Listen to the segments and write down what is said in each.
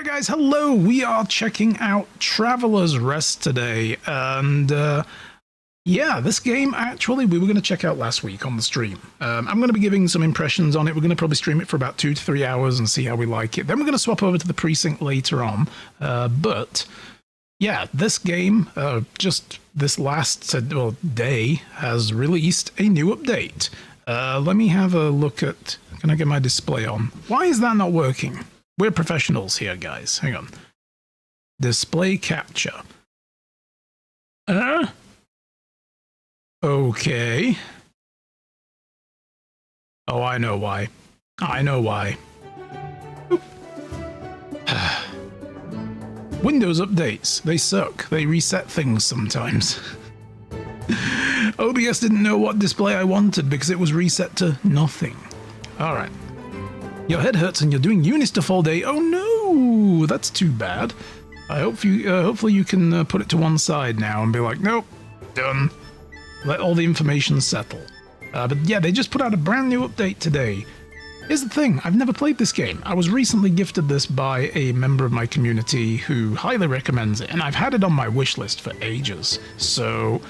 Alright guys, hello! We are checking out Traveler's Rest today, and yeah, this game actually we were going to check out last week on the stream. I'm going to be giving some impressions on it. We're going to probably stream it for about 2 to 3 hours and see how we like it. Then we're going to swap over to the precinct later on, but yeah, this game, just this last day, has released a new update. Let me have a look at... Can I get my display on? Why is that not working? We're professionals here, guys. Hang on. Display capture. Okay. Oh, I know why. I know why. Windows updates. They suck. They reset things sometimes. OBS didn't know what display I wanted because it was reset to nothing. Alright. Your head hurts and you're doing uni stuff all day. Oh no, that's too bad. I hope you, hopefully you can put it to one side now and be like, nope, done. Let all the information settle. But yeah, they just put out a brand new update today. Here's the thing, I've never played this game. I was recently gifted this by a member of my community who highly recommends it, and I've had it on my wish list for ages. So,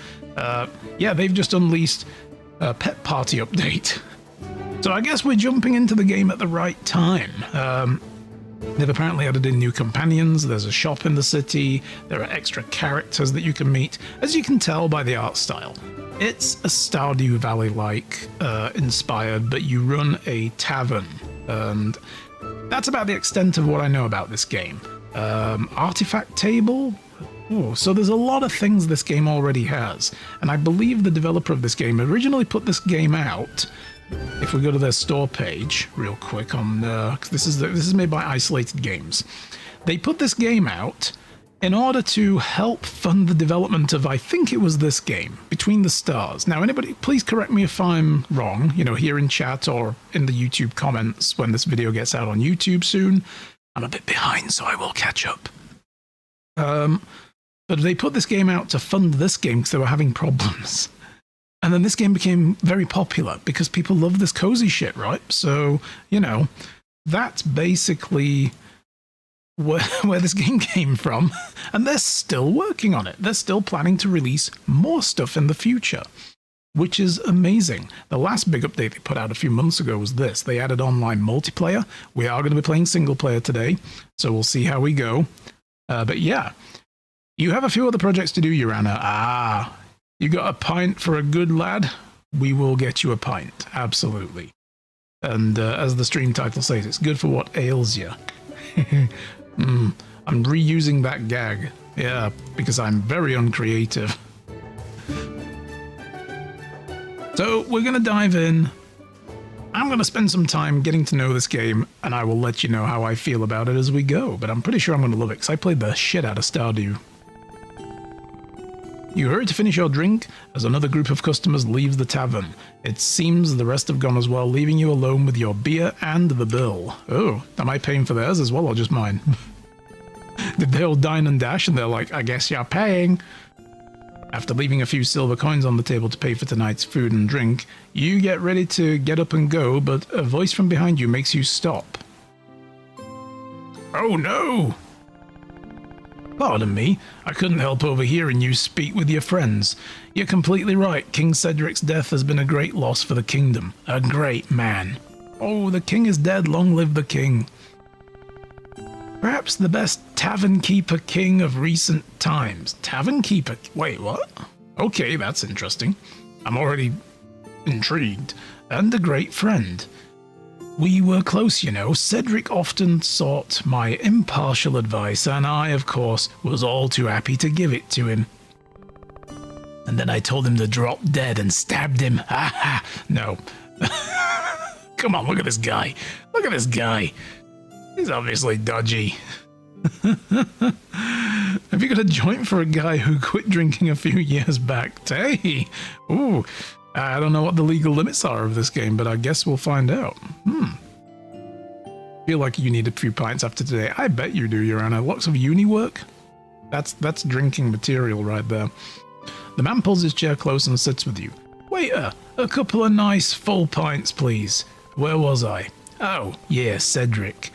yeah, they've just unleashed a pet party update. So I guess we're jumping into the game at the right time. They've apparently added in new companions, there's a shop in the city, there are extra characters that you can meet. As you can tell by the art style, it's a Stardew Valley-like inspired, but you run a tavern. And that's about the extent of what I know about this game. Artifact table? Oh, so there's a lot of things this game already has. And I believe the developer of this game originally put this game out. If we go to their store page real quick on this is made by Isolated Games. They put this game out in order to help fund the development of, I think it was this game, Between the Stars. Now, anybody, please correct me if I'm wrong, you know, here in chat or in the YouTube comments when this video gets out on YouTube soon. I'm a bit behind, so I will catch up. But they put this game out to fund this game because they were having problems. And then this game became very popular because people love this cozy shit, right? So, you know, that's basically where this game came from. And they're still working on it. They're still planning to release more stuff in the future, which is amazing. The last big update they put out a few months ago was this. They added online multiplayer. We are going to be playing single player today, so we'll see how we go. But yeah, you have a few other projects to do, Urana. Ah, you got a pint for a good lad? We will get you a pint, absolutely. And as the stream title says, it's good for what ails you. I'm reusing that gag. Yeah, because I'm very uncreative. So we're going to dive in. I'm going to spend some time getting to know this game, and I will let you know how I feel about it as we go. But I'm pretty sure I'm going to love it, because I played the shit out of Stardew. You hurry to finish your drink as another group of customers leaves the tavern. It seems the rest have gone as well, leaving you alone with your beer and the bill. Oh, am I paying for theirs as well, or just mine? Did they all dine and dash and they're like, I guess you're paying? After leaving a few silver coins on the table to pay for tonight's food and drink, you get ready to get up and go, but a voice from behind you makes you stop. Oh no! Pardon me, I couldn't help overhearing you speak with your friends. You're completely right, King Cedric's death has been a great loss for the kingdom. A great man. Oh, the king is dead, long live the king. Perhaps the best tavern keeper king of recent times. Tavern keeper? Wait, what? Okay, that's interesting. I'm already intrigued. And a great friend. We were close, you know. Cedric often sought my impartial advice, and I, of course, was all too happy to give it to him. And then I told him to drop dead and stabbed him. Ha ha! No. Come on, look at this guy. Look at this guy. He's obviously dodgy. Have you got a joint for a guy who quit drinking a few years back? Hey! Ooh. I don't know what the legal limits are of this game, but I guess we'll find out. Feel like you need a few pints after today. I bet you do, Urana. Lots of uni work? That's drinking material right there. The man pulls his chair close and sits with you. Waiter, a couple of nice full pints, please. Where was I? Oh, yeah, Cedric.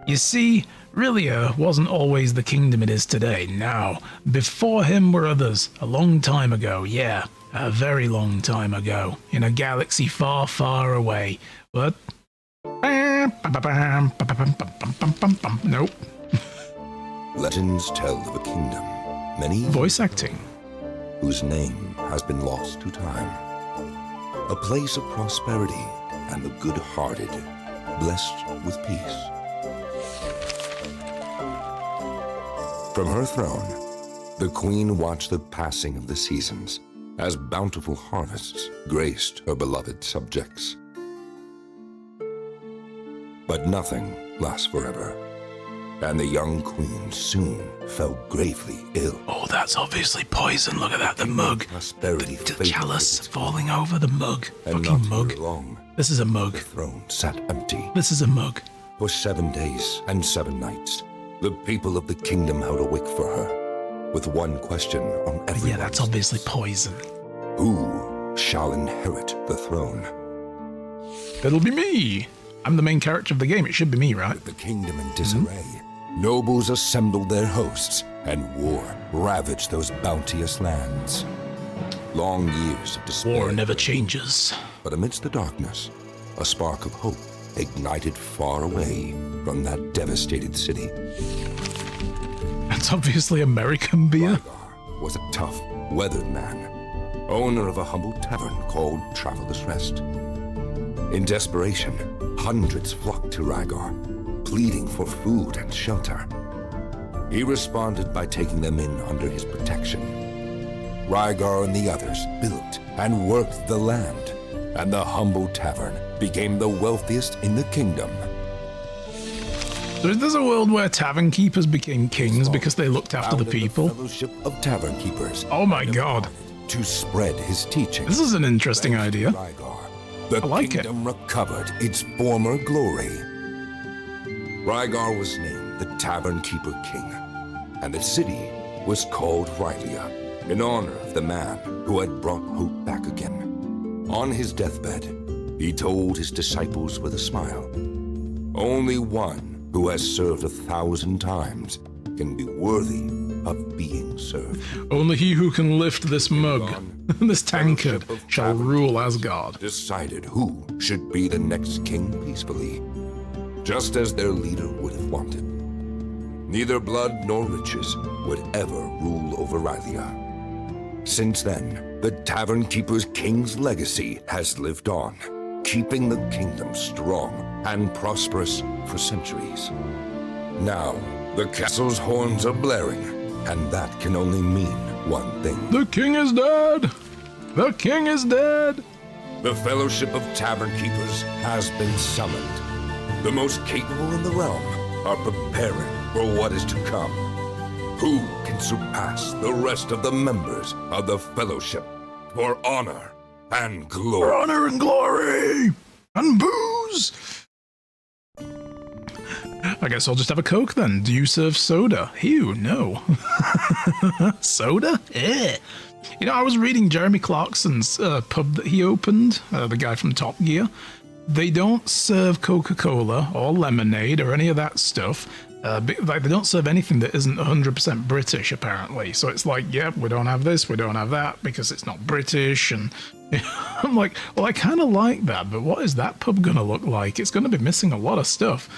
You see, Rilia wasn't always the kingdom it is today. Now, before him were others, a long time ago, yeah, a very long time ago, in a galaxy far, far away. What? Nope. Legends tell of a kingdom, many Voice acting. whose name has been lost to time. A place of prosperity and the good-hearted, blessed with peace. From her throne, the queen watched the passing of the seasons as bountiful harvests graced her beloved subjects. But nothing lasts forever, and the young queen soon fell gravely ill. Oh, that's obviously poison. Look at that, the mug. Prosperity The faded chalice its falling over the mug. and Fucking not mug. very long, This is a mug. the throne sat empty. This is a mug. For 7 days and 7 nights, the people of the kingdom held awake for her, with one question on everyone's Yeah, that's obviously poison. Who shall inherit the throne? It'll be me. I'm the main character of the game. It should be me, right? With the kingdom in disarray, nobles assembled their hosts, and war ravaged those bounteous lands. Long years of despair. War never changes. But amidst the darkness, a spark of hope ignited far away from that devastated city. That's obviously American beer. Rygar was a tough, weathered man, owner of a humble tavern called Traveler's Rest. In desperation, hundreds flocked to Rygar, pleading for food and shelter. He responded by taking them in under his protection. Rygar and the others built and worked the land, and the humble tavern became the wealthiest in the kingdom. So is this a world where tavern keepers became kings because they looked after the Founded people? Fellowship of Tavern Keepers. Oh my god. To spread his teachings. This is an interesting idea. Rygar, the I like it. kingdom recovered its former glory. Rygar was named the Tavern Keeper King, and the city was called Rylia, in honor of the man who had brought hope back again. On his deathbed, he told his disciples with a smile, "Only one who has served 1,000 times can be worthy of being served." Only he who can lift this mug, this tankard, shall rule Asgard. Decided who should be the next king peacefully, just as their leader would have wanted. Neither blood nor riches would ever rule over Rylia. Since then, the Tavern Keeper's king's legacy has lived on, keeping the kingdom strong and prosperous for centuries. Now, the castle's horns are blaring, and that can only mean one thing. The king is dead! The king is dead! The Fellowship of Tavern Keepers has been summoned. The most capable in the realm are preparing for what is to come. Who can surpass the rest of the members of the Fellowship for honor and For glory? honor and glory! And booze! I guess I'll just have a Coke then. Do you serve soda? Ew, no. Soda? Eh. You know, I was reading Jeremy Clarkson's pub that he opened, the guy from Top Gear. They don't serve Coca-Cola or lemonade or any of that stuff. Like, they don't serve anything that isn't 100% British, apparently. So it's like, yep, we don't have this, we don't have that, because it's not British. And I'm like, well, I kind of like that, but what is that pub going to look like? It's going to be missing a lot of stuff.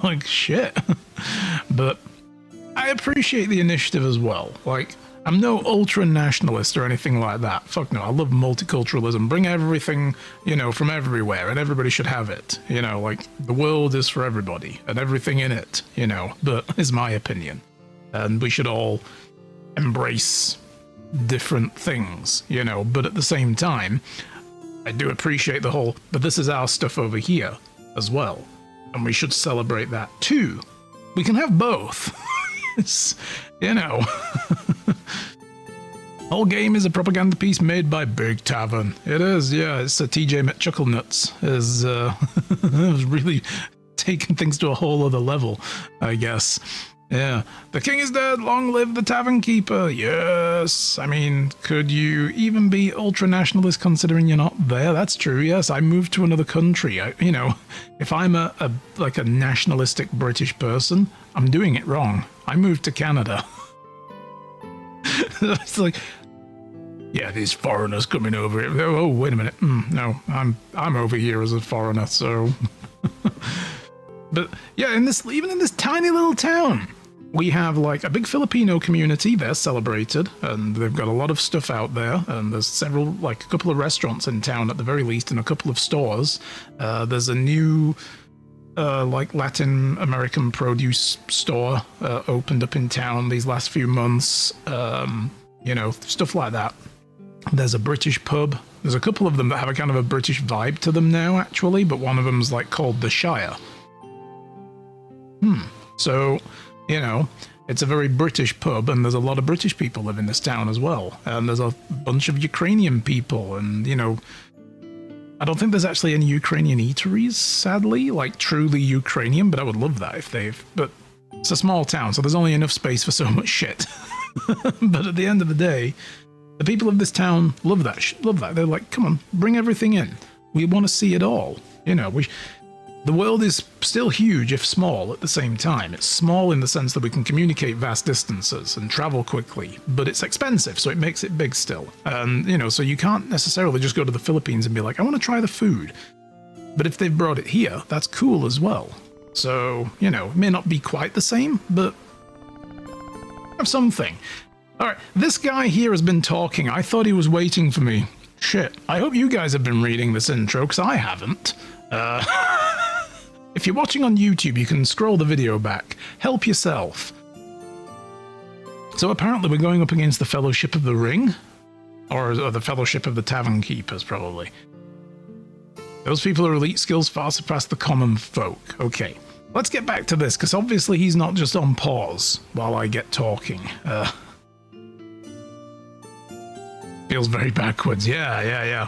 Like, shit. But I appreciate the initiative as well. Like, I'm no ultra-nationalist or anything like that. Fuck no, I love multiculturalism. Bring everything, you know, from everywhere, and everybody should have it. You know, like, the world is for everybody, and everything in it, you know, but is my opinion. And we should all embrace different things, you know, but at the same time, I do appreciate the whole, but this is our stuff over here as well, and we should celebrate that too. We can have both. It's, you know... Whole game is a propaganda piece made by Big Tavern. It is, yeah. It's TJ McChucklenuts is really taking things to a whole other level, I guess. Yeah. The king is dead. Long live the tavern keeper. Yes. I mean, could you even be ultra nationalist considering you're not there? That's true. Yes. I moved to another country. If I'm a nationalistic British person, I'm doing it wrong. I moved to Canada. It's like, yeah, these foreigners coming over here. Oh, wait a minute. No, I'm over here as a foreigner, so. But yeah, even in this tiny little town, we have like a big Filipino community. They're celebrated, and they've got a lot of stuff out there. And there's a couple of restaurants in town at the very least, and a couple of stores. There's a new Latin American produce store opened up in town these last few months. Stuff like that. There's a British pub. There's a couple of them that have a kind of a British vibe to them now, actually, but one of them's like called the Shire. So, it's a very British pub, and there's a lot of British people live in this town as well. And there's a bunch of Ukrainian people, and, I don't think there's actually any Ukrainian eateries, sadly, like truly Ukrainian, but I would love that but it's a small town, so there's only enough space for so much shit. But at the end of the day, the people of this town love that. They're like, come on, bring everything in. We want to see it all. The world is still huge, if small, at the same time. It's small in the sense that we can communicate vast distances and travel quickly, but it's expensive, so it makes it big still. And, so you can't necessarily just go to the Philippines and be like, I want to try the food. But if they've brought it here, that's cool as well. So, it may not be quite the same, but have something. All right, this guy here has been talking. I thought he was waiting for me. Shit. I hope you guys have been reading this intro, because I haven't. If you're watching on YouTube, you can scroll the video back. Help yourself. So apparently we're going up against the Fellowship of the Ring. Or the Fellowship of the Tavern Keepers, probably. Those people are elite skills far surpass the common folk. Okay, let's get back to this, because obviously he's not just on pause while I get talking. Feels very backwards. Yeah.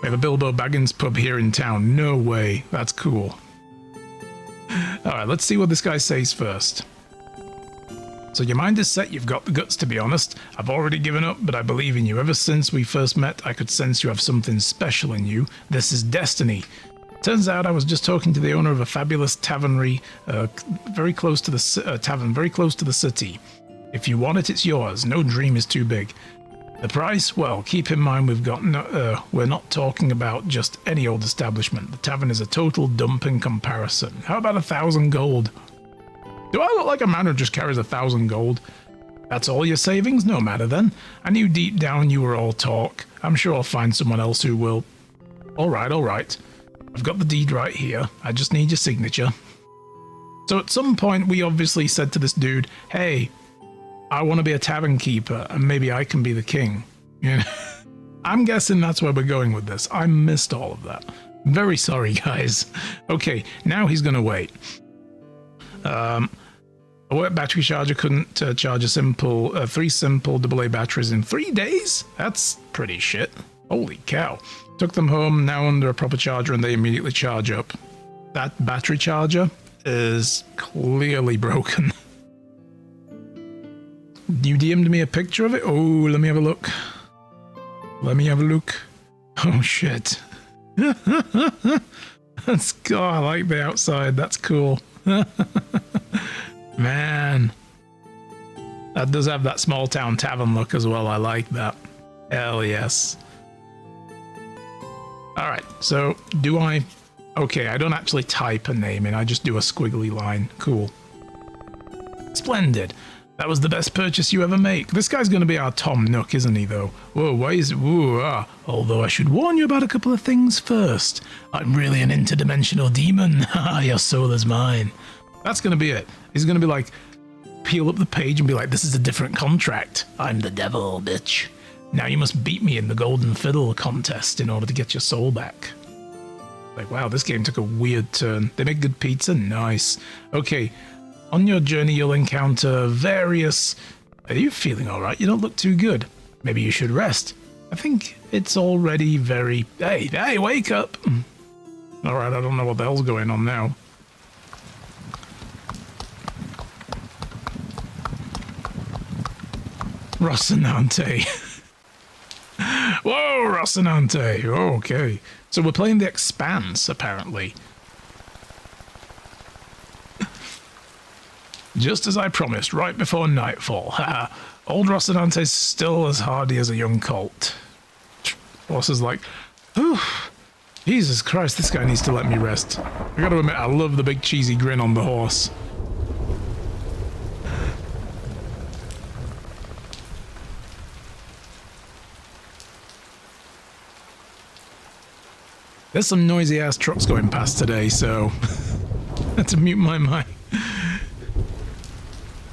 We have a Bilbo Baggins pub here in town. No way. That's cool. Alright, let's see what this guy says first. So your mind is set, you've got the guts, to be honest. I've already given up, but I believe in you. Ever since we first met, I could sense you have something special in you. This is destiny. Turns out I was just talking to the owner of a fabulous tavernry very close to the city. If you want it, it's yours. No dream is too big. The price? Well, keep in mind we're not talking about just any old establishment. The tavern is a total dump in comparison. How about 1,000 gold? Do I look like a man who just carries 1,000 gold? That's all your savings? No matter then. I knew deep down you were all talk. I'm sure I'll find someone else who will. All right. I've got the deed right here. I just need your signature. So at some point we obviously said to this dude, hey, I want to be a tavern keeper, and maybe I can be the king. I'm guessing that's where we're going with this. I missed all of that. Very sorry, guys. Okay, now he's going to wait. A work battery charger couldn't charge 3 simple AA batteries in 3 days? That's pretty shit. Holy cow. Took them home, now under a proper charger, and they immediately charge up. That battery charger is clearly broken. You DM'd me a picture of it? Oh, let me have a look. Oh, shit. I like the outside. That's cool. Man. That does have that small town tavern look as well. I like that. Hell yes. Alright, so okay, I don't actually type a name in. I just do a squiggly line. Cool. Splendid. That was the best purchase you ever make. This guy's going to be our Tom Nook, isn't he, though? Whoa, why is it? Although I should warn you about a couple of things first. I'm really an interdimensional demon. Haha, your soul is mine. That's going to be it. He's going to be like, peel up the page and be like, this is a different contract. I'm the devil, bitch. Now you must beat me in the Golden Fiddle contest in order to get your soul back. Like, wow, this game took a weird turn. They make good pizza? Nice. Okay. On your journey, you'll encounter various... Are you feeling alright? You don't look too good. Maybe you should rest. I think it's already very... Hey, wake up! Alright, I don't know what the hell's going on now. Rocinante. Whoa, Rocinante. Oh, okay. So we're playing The Expanse, apparently. Just as I promised, right before nightfall. Haha. Old Rocinante's still as hardy as a young colt. Boss is like, oof. Jesus Christ, this guy needs to let me rest. I gotta admit, I love the big cheesy grin on the horse. There's some noisy ass trucks going past today, so I had to mute my mic.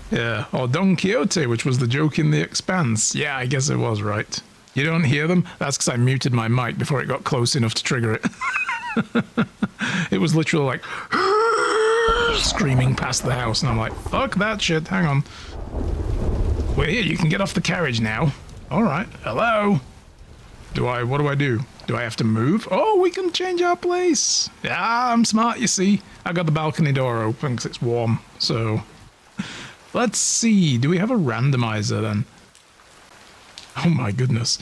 Yeah, or Don Quixote, which was the joke in The Expanse. Yeah, I guess it was, right. You don't hear them? That's because I muted my mic before it got close enough to trigger it. It was literally like screaming past the house, and I'm like, fuck that shit, hang on. Well, here, you can get off the carriage now. Alright, hello? What do I do? Do I have to move? Oh, we can change our place. Yeah, I'm smart, you see. I got the balcony door open because it's warm, so... Let's see, do we have a randomizer then? Oh my goodness.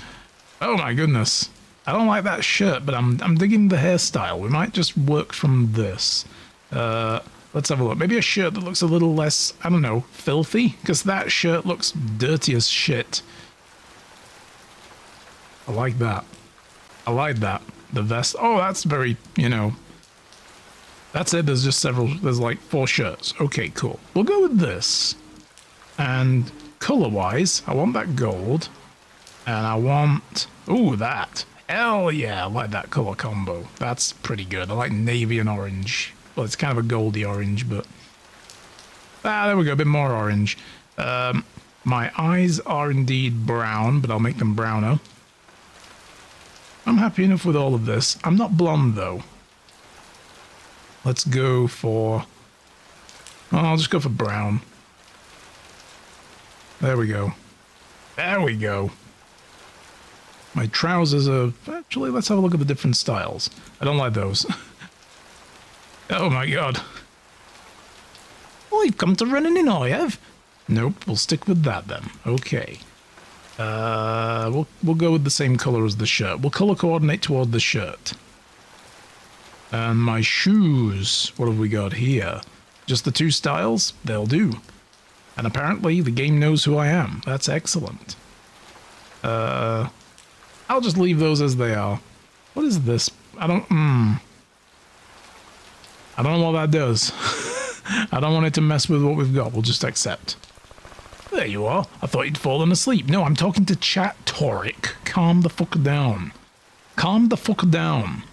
Oh my goodness. I don't like that shirt, but I'm digging the hairstyle. We might just work from this. Let's have a look. Maybe a shirt that looks a little less, I don't know, filthy? Because that shirt looks dirty as shit. I like that. I like that. The vest. Oh, that's very, you know. That's it. There's just there's like 4 shirts. Okay, cool. We'll go with this. And color-wise, I want that gold. And I want... Ooh, that. Hell yeah, I like that color combo. That's pretty good. I like navy and orange. Well, it's kind of a goldy orange, but... Ah, there we go. A bit more orange. My eyes are indeed brown, but I'll make them browner. I'm happy enough with all of this. I'm not blonde, though. Let's go for... Oh, I'll just go for brown. There we go. There we go. My trousers are... Actually, let's have a look at the different styles. I don't like those. Oh my god. Oh, you've come to running in, I have. Nope, we'll stick with that then. Okay. We'll go with the same color as the shirt. We'll color coordinate toward the shirt. And my shoes, what have we got here? Just the 2 styles? They'll do. And apparently the game knows who I am. That's excellent. I'll just leave those as they are. What is this? I don't know what that does. I don't want it to mess with what we've got. We'll just accept. There you are. I thought you'd fallen asleep. No, I'm talking to chat, Toric. Calm the fuck down. Calm the fuck down.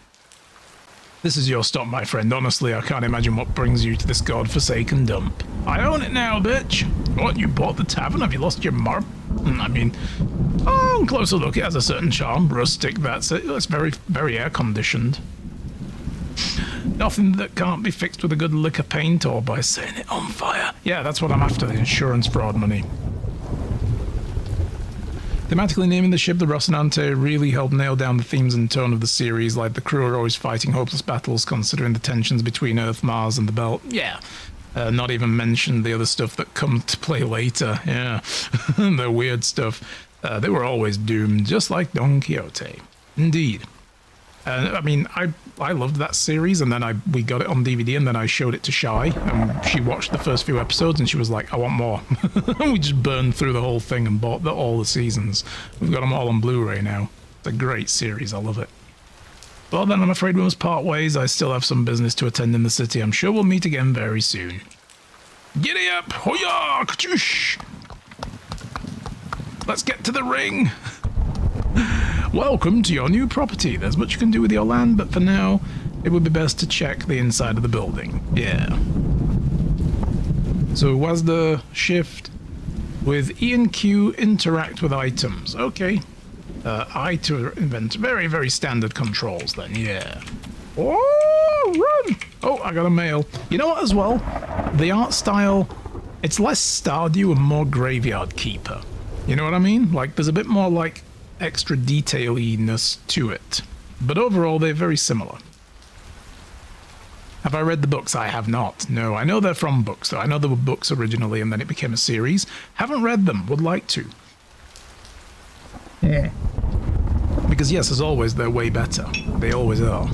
This is your stop, my friend. Honestly, I can't imagine what brings you to this godforsaken dump. I own it now, bitch. What, you bought the tavern? Have you lost your marp? I mean, on closer look, it has a certain charm. Rustic, that's it. It's very, very air-conditioned. Nothing that can't be fixed with a good lick of paint or by setting it on fire. Yeah, that's what I'm after, the insurance fraud money. Thematically naming the ship the Rocinante really helped nail down the themes and tone of the series, like the crew are always fighting hopeless battles considering the tensions between Earth, Mars and the Belt. Yeah. Not even mention the other stuff that come to play later. Yeah. The weird stuff. They were always doomed, just like Don Quixote. Indeed. I mean, I loved that series, and then we got it on DVD, and then I showed it to Shy, and she watched the first few episodes, and she was like, I want more. We just burned through the whole thing and bought all the seasons. We've got them all on Blu-ray now. It's a great series, I love it. Well then, I'm afraid we must part ways. I still have some business to attend in the city. I'm sure we'll meet again very soon. Giddy up! Hoya! Kachoosh! Let's get to the ring! Welcome to your new property. There's much you can do with your land, but for now, it would be best to check the inside of the building. Yeah. So was the shift with E and Q interact with items. Okay. I to invent very, very standard controls then, yeah. Oh, run! Oh, I got a mail. You know what as well? The art style, it's less Stardew and more Graveyard Keeper. You know what I mean? Like, there's a bit more, like, extra detailiness to it. But overall, they're very similar. Have I read the books? I have not. No, I know they're from books, though. I know there were books originally, and then it became a series. Haven't read them. Would like to. Yeah. Because yes, as always, they're way better. They always are.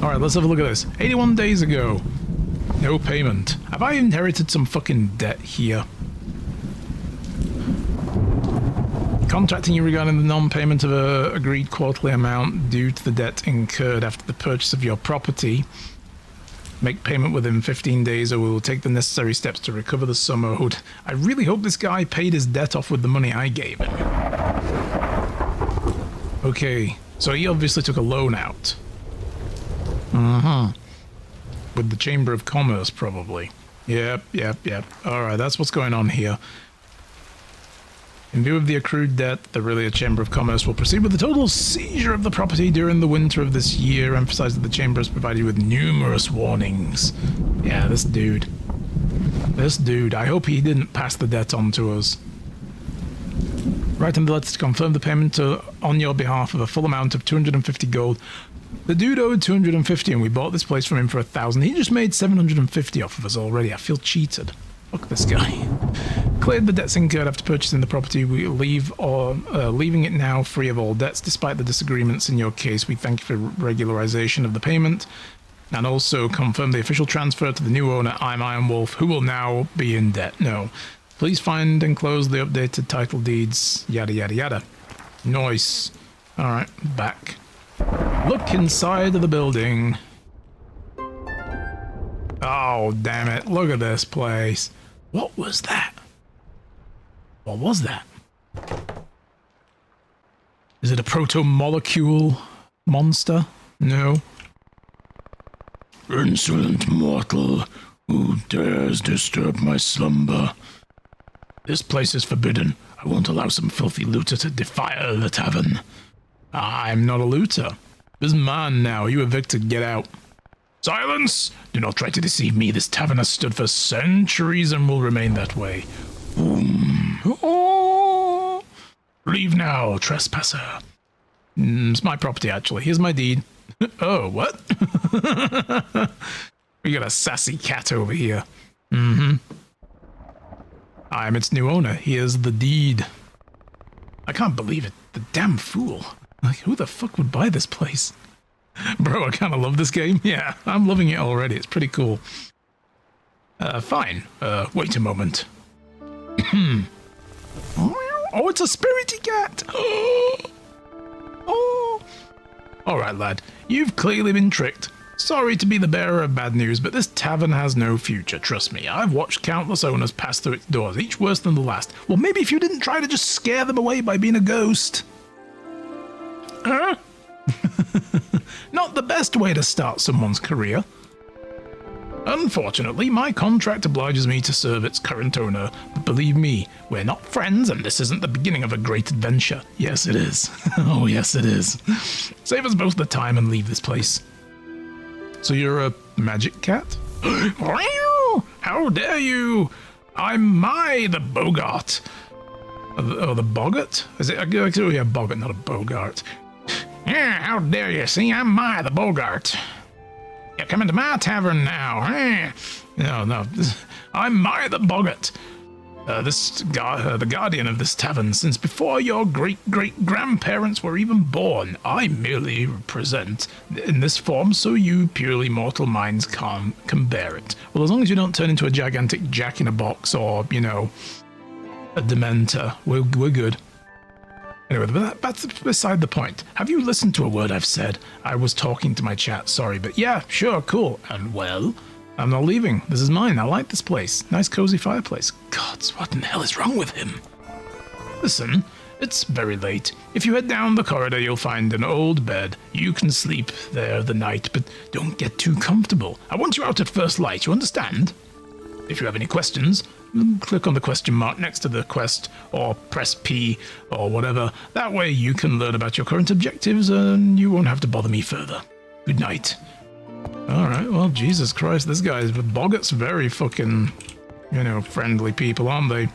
Alright, let's have a look at this. 81 days ago. No payment. Have I inherited some fucking debt here? Contacting you regarding the non-payment of a agreed quarterly amount due to the debt incurred after the purchase of your property. Make payment within 15 days or we will take the necessary steps to recover the sum owed. I really hope this guy paid his debt off with the money I gave him. Okay, so he obviously took a loan out. With the Chamber of Commerce, probably. Yep. Alright, that's what's going on here. In view of the accrued debt, the Aurelia Chamber of Commerce will proceed with the total seizure of the property during the winter of this year. Emphasize that the Chamber has provided you with numerous warnings. Yeah, this dude. I hope he didn't pass the debt on to us. Write in the letter to confirm the payment on your behalf of a full amount of 250 gold. The dude owed 250 and we bought this place from him for 1,000. He just made 750 off of us already. I feel cheated. Fuck this guy. Cleared the debts incurred after purchasing the property. We leaving it now free of all debts. Despite the disagreements in your case, we thank you for regularization of the payment and also confirm the official transfer to the new owner, I'm Iron Wolf, who will now be in debt. No. Please find and close the updated title deeds. Yada yada yada. Nice. Alright, back. Look inside of the building. Oh, damn it. Look at this place. What was that? What was that? Is it a proto-molecule monster? No. Insolent mortal, who dares disturb my slumber? This place is forbidden. I won't allow some filthy looter to defile the tavern. I'm not a looter. This is mine now. You evicted. Get out. Silence! Do not try to deceive me. This tavern has stood for centuries and will remain that way. Oh. Leave now, trespasser. It's my property, actually. Here's my deed. Oh, what? We got a sassy cat over here. I am its new owner. Here's the deed. I can't believe it. The damn fool. Like, who the fuck would buy this place? Bro, I kind of love this game. Yeah, I'm loving it already. It's pretty cool. Fine. Wait a moment. Oh, it's a spirity cat. Oh. All right, lad. You've clearly been tricked. Sorry to be the bearer of bad news, but this tavern has no future. Trust me. I've watched countless owners pass through its doors, each worse than the last. Well, maybe if you didn't try to just scare them away by being a ghost. Huh? Not the best way to start someone's career. Unfortunately, my contract obliges me to serve its current owner, but believe me, we're not friends and this isn't the beginning of a great adventure. Yes, it is. Oh, yes, it is. Save us both the time and leave this place. So you're a magic cat? How dare you! I'm the Bogart. Oh, the Boggart? Is it? Oh, yeah, Boggart, not a Bogart. Yeah, how dare you? See, I'm the Bogart. You're coming to my tavern now. No, I'm the Boggart. The guardian of this tavern since before your great-great-grandparents were even born. I merely present in this form so you purely mortal minds can bear it. Well, as long as you don't turn into a gigantic jack-in-a-box or, you know, a dementor, we're good. Anyway, that's beside the point. Have you listened to a word I've said? I was talking to my chat, sorry, but yeah, sure, cool. And well, I'm not leaving. This is mine. I like this place. Nice cozy fireplace. Gods, what in the hell is wrong with him? Listen, it's very late. If you head down the corridor, you'll find an old bed. You can sleep there the night, but don't get too comfortable. I want you out at first light, you understand? If you have any questions, click on the question mark next to the quest, or press P, or whatever. That way you can learn about your current objectives, and you won't have to bother me further. Good night. Alright, well, Jesus Christ, this guy's... Boggart's very fucking, you know, friendly people, aren't they?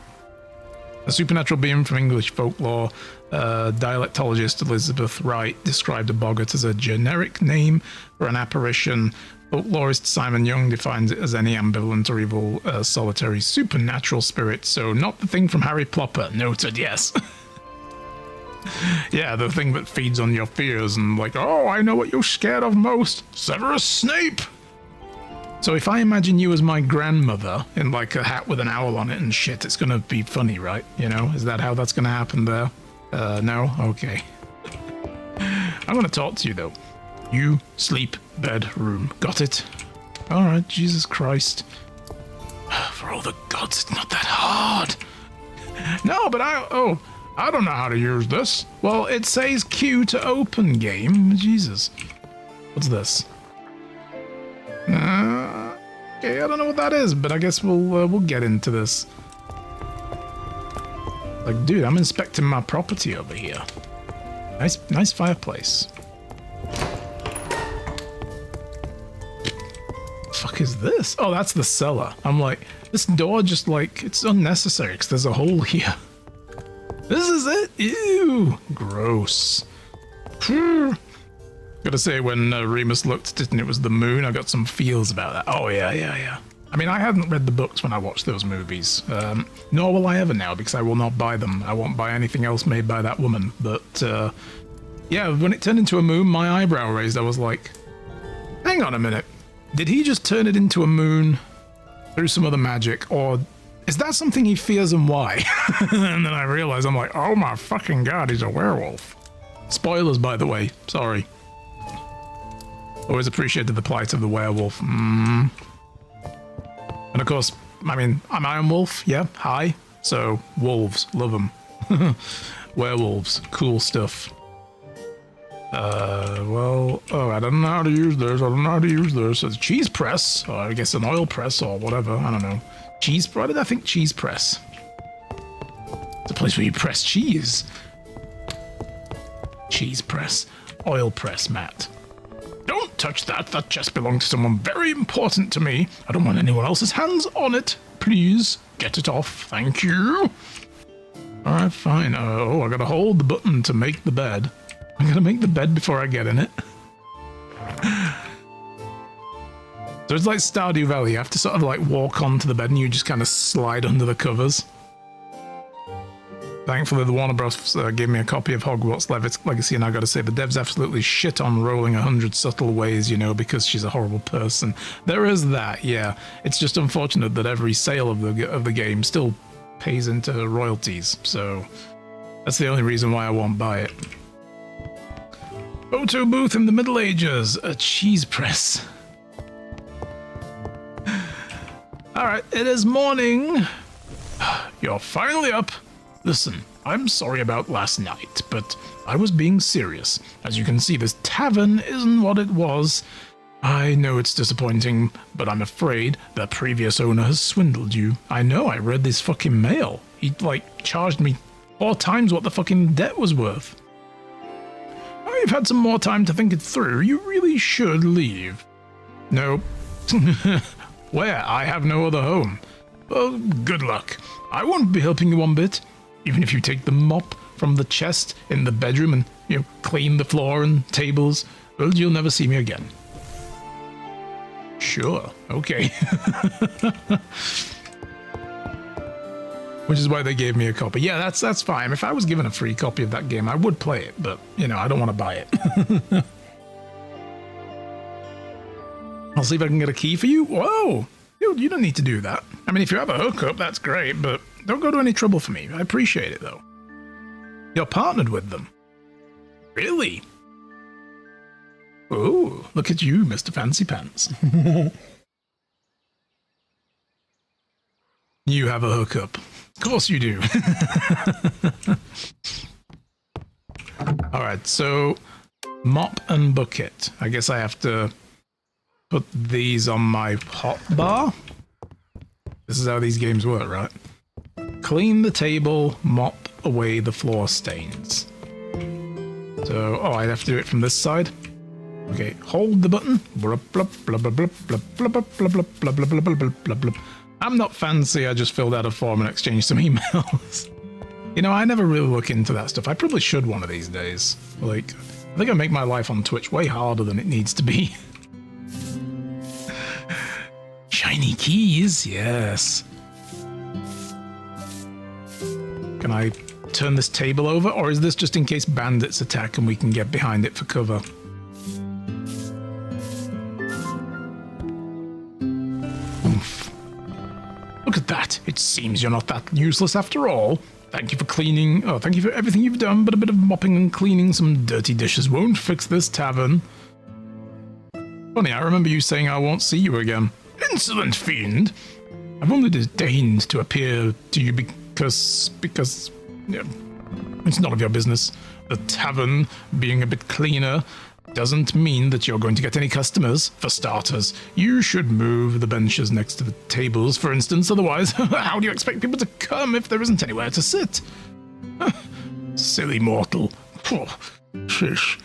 A supernatural being from English folklore, dialectologist Elizabeth Wright described a Boggart as a generic name for an apparition. Folklorist Simon Young defines it as any ambivalent or evil, solitary supernatural spirit, so not the thing from Harry Plopper. Noted, yes. Yeah, the thing that feeds on your fears and like, oh, I know what you're scared of most. Severus Snape! So if I imagine you as my grandmother in like a hat with an owl on it and shit, it's gonna be funny, right? You know, is that how that's gonna happen there? No? Okay. I'm gonna talk to you though. You sleep bedroom. Got it? Alright, Jesus Christ. For all the gods, it's not that hard. No, but I don't know how to use this. Well, it says Q to open game. Jesus. What's this? Okay, I don't know what that is, but I guess we'll get into this. Like, dude, I'm inspecting my property over here. Nice fireplace. Fuck is this? Oh, that's the cellar. I'm like, this door just like, it's unnecessary because there's a hole here. This is it? Ew. Gross. Gotta say, when Remus looked at it and it was the moon, I got some feels about that. Oh, yeah. I mean, I hadn't read the books when I watched those movies. Nor will I ever now, because I will not buy them. I won't buy anything else made by that woman. But, yeah, when it turned into a moon, my eyebrow raised. I was like, hang on a minute. Did he just turn it into a moon through some other magic? Or is that something he fears and why? And then I realized, I'm like, oh my fucking god, he's a werewolf. Spoilers, by the way. Sorry. Always appreciated the plight of the werewolf. And of course, I mean, I'm Iron Wolf, yeah, hi. So, wolves, love them. Werewolves, cool stuff. Well, oh, I don't know how to use this. It's a cheese press, or I guess an oil press, or whatever, I don't know. Cheese, why did I think cheese press? It's a place where you press cheese. Cheese press, oil press, Matt. Don't touch that. That chest belongs to someone very important to me. I don't want anyone else's hands on it. Please get it off. Thank you. Alright, fine. Oh, I gotta hold the button to make the bed. I'm gonna make the bed before I get in it. So it's like Stardew Valley. You have to sort of like walk onto the bed and you just kind of slide under the covers. Thankfully, the Warner Bros. Gave me a copy of Hogwarts Legacy, and I gotta say, the devs absolutely shit on Rowling 100 subtle ways, you know, because she's a horrible person. There is that, yeah. It's just unfortunate that every sale of the game still pays into royalties, so that's the only reason why I won't buy it. Photo booth in the Middle Ages, a cheese press. Alright, it is morning. You're finally up. Listen, I'm sorry about last night, but I was being serious. As you can see, this tavern isn't what it was. I know it's disappointing, but I'm afraid the previous owner has swindled you. I know, I read this fucking mail. He, like, charged me 4 times what the fucking debt was worth. Now you've had some more time to think it through. You really should leave. No. Where? I have no other home. Well, good luck. I won't be helping you one bit. Even if you take the mop from the chest in the bedroom and, you know, clean the floor and tables, well, you'll never see me again. Sure, okay. Which is why they gave me a copy. Yeah, that's fine. If I was given a free copy of that game, I would play it, but, you know, I don't want to buy it. I'll see if I can get a key for you. Whoa! Dude, you don't need to do that. I mean, if you have a hookup, that's great, but don't go to any trouble for me. I appreciate it, though. You're partnered with them. Really? Oh, look at you, Mr. Fancy Pants. You have a hookup. Of course you do. Alright, so mop and bucket. I guess I have to put these on my hot bar. This is how these games work, right? Clean the table, mop away the floor stains. So, oh, I have to do it from this side. Okay, hold the button. I'm not fancy, I just filled out a form and exchanged some emails. You know, I never really look into that stuff. I probably should one of these days. Like, I think I make my life on Twitch way harder than it needs to be. Shiny keys, yes. Can I turn this table over, or is this just in case bandits attack and we can get behind it for cover? Oof. Look at that. It seems you're not that useless after all. Thank you for cleaning. Oh, thank you for everything you've done, but a bit of mopping and cleaning some dirty dishes won't fix this tavern. Funny, I remember you saying I won't see you again. Insolent fiend! I've only deigned to appear to you because yeah, it's none of your business. The tavern being a bit cleaner doesn't mean that you're going to get any customers. For starters, you should move the benches next to the tables, for instance. Otherwise, how do you expect people to come if there isn't anywhere to sit? Silly mortal. Shish.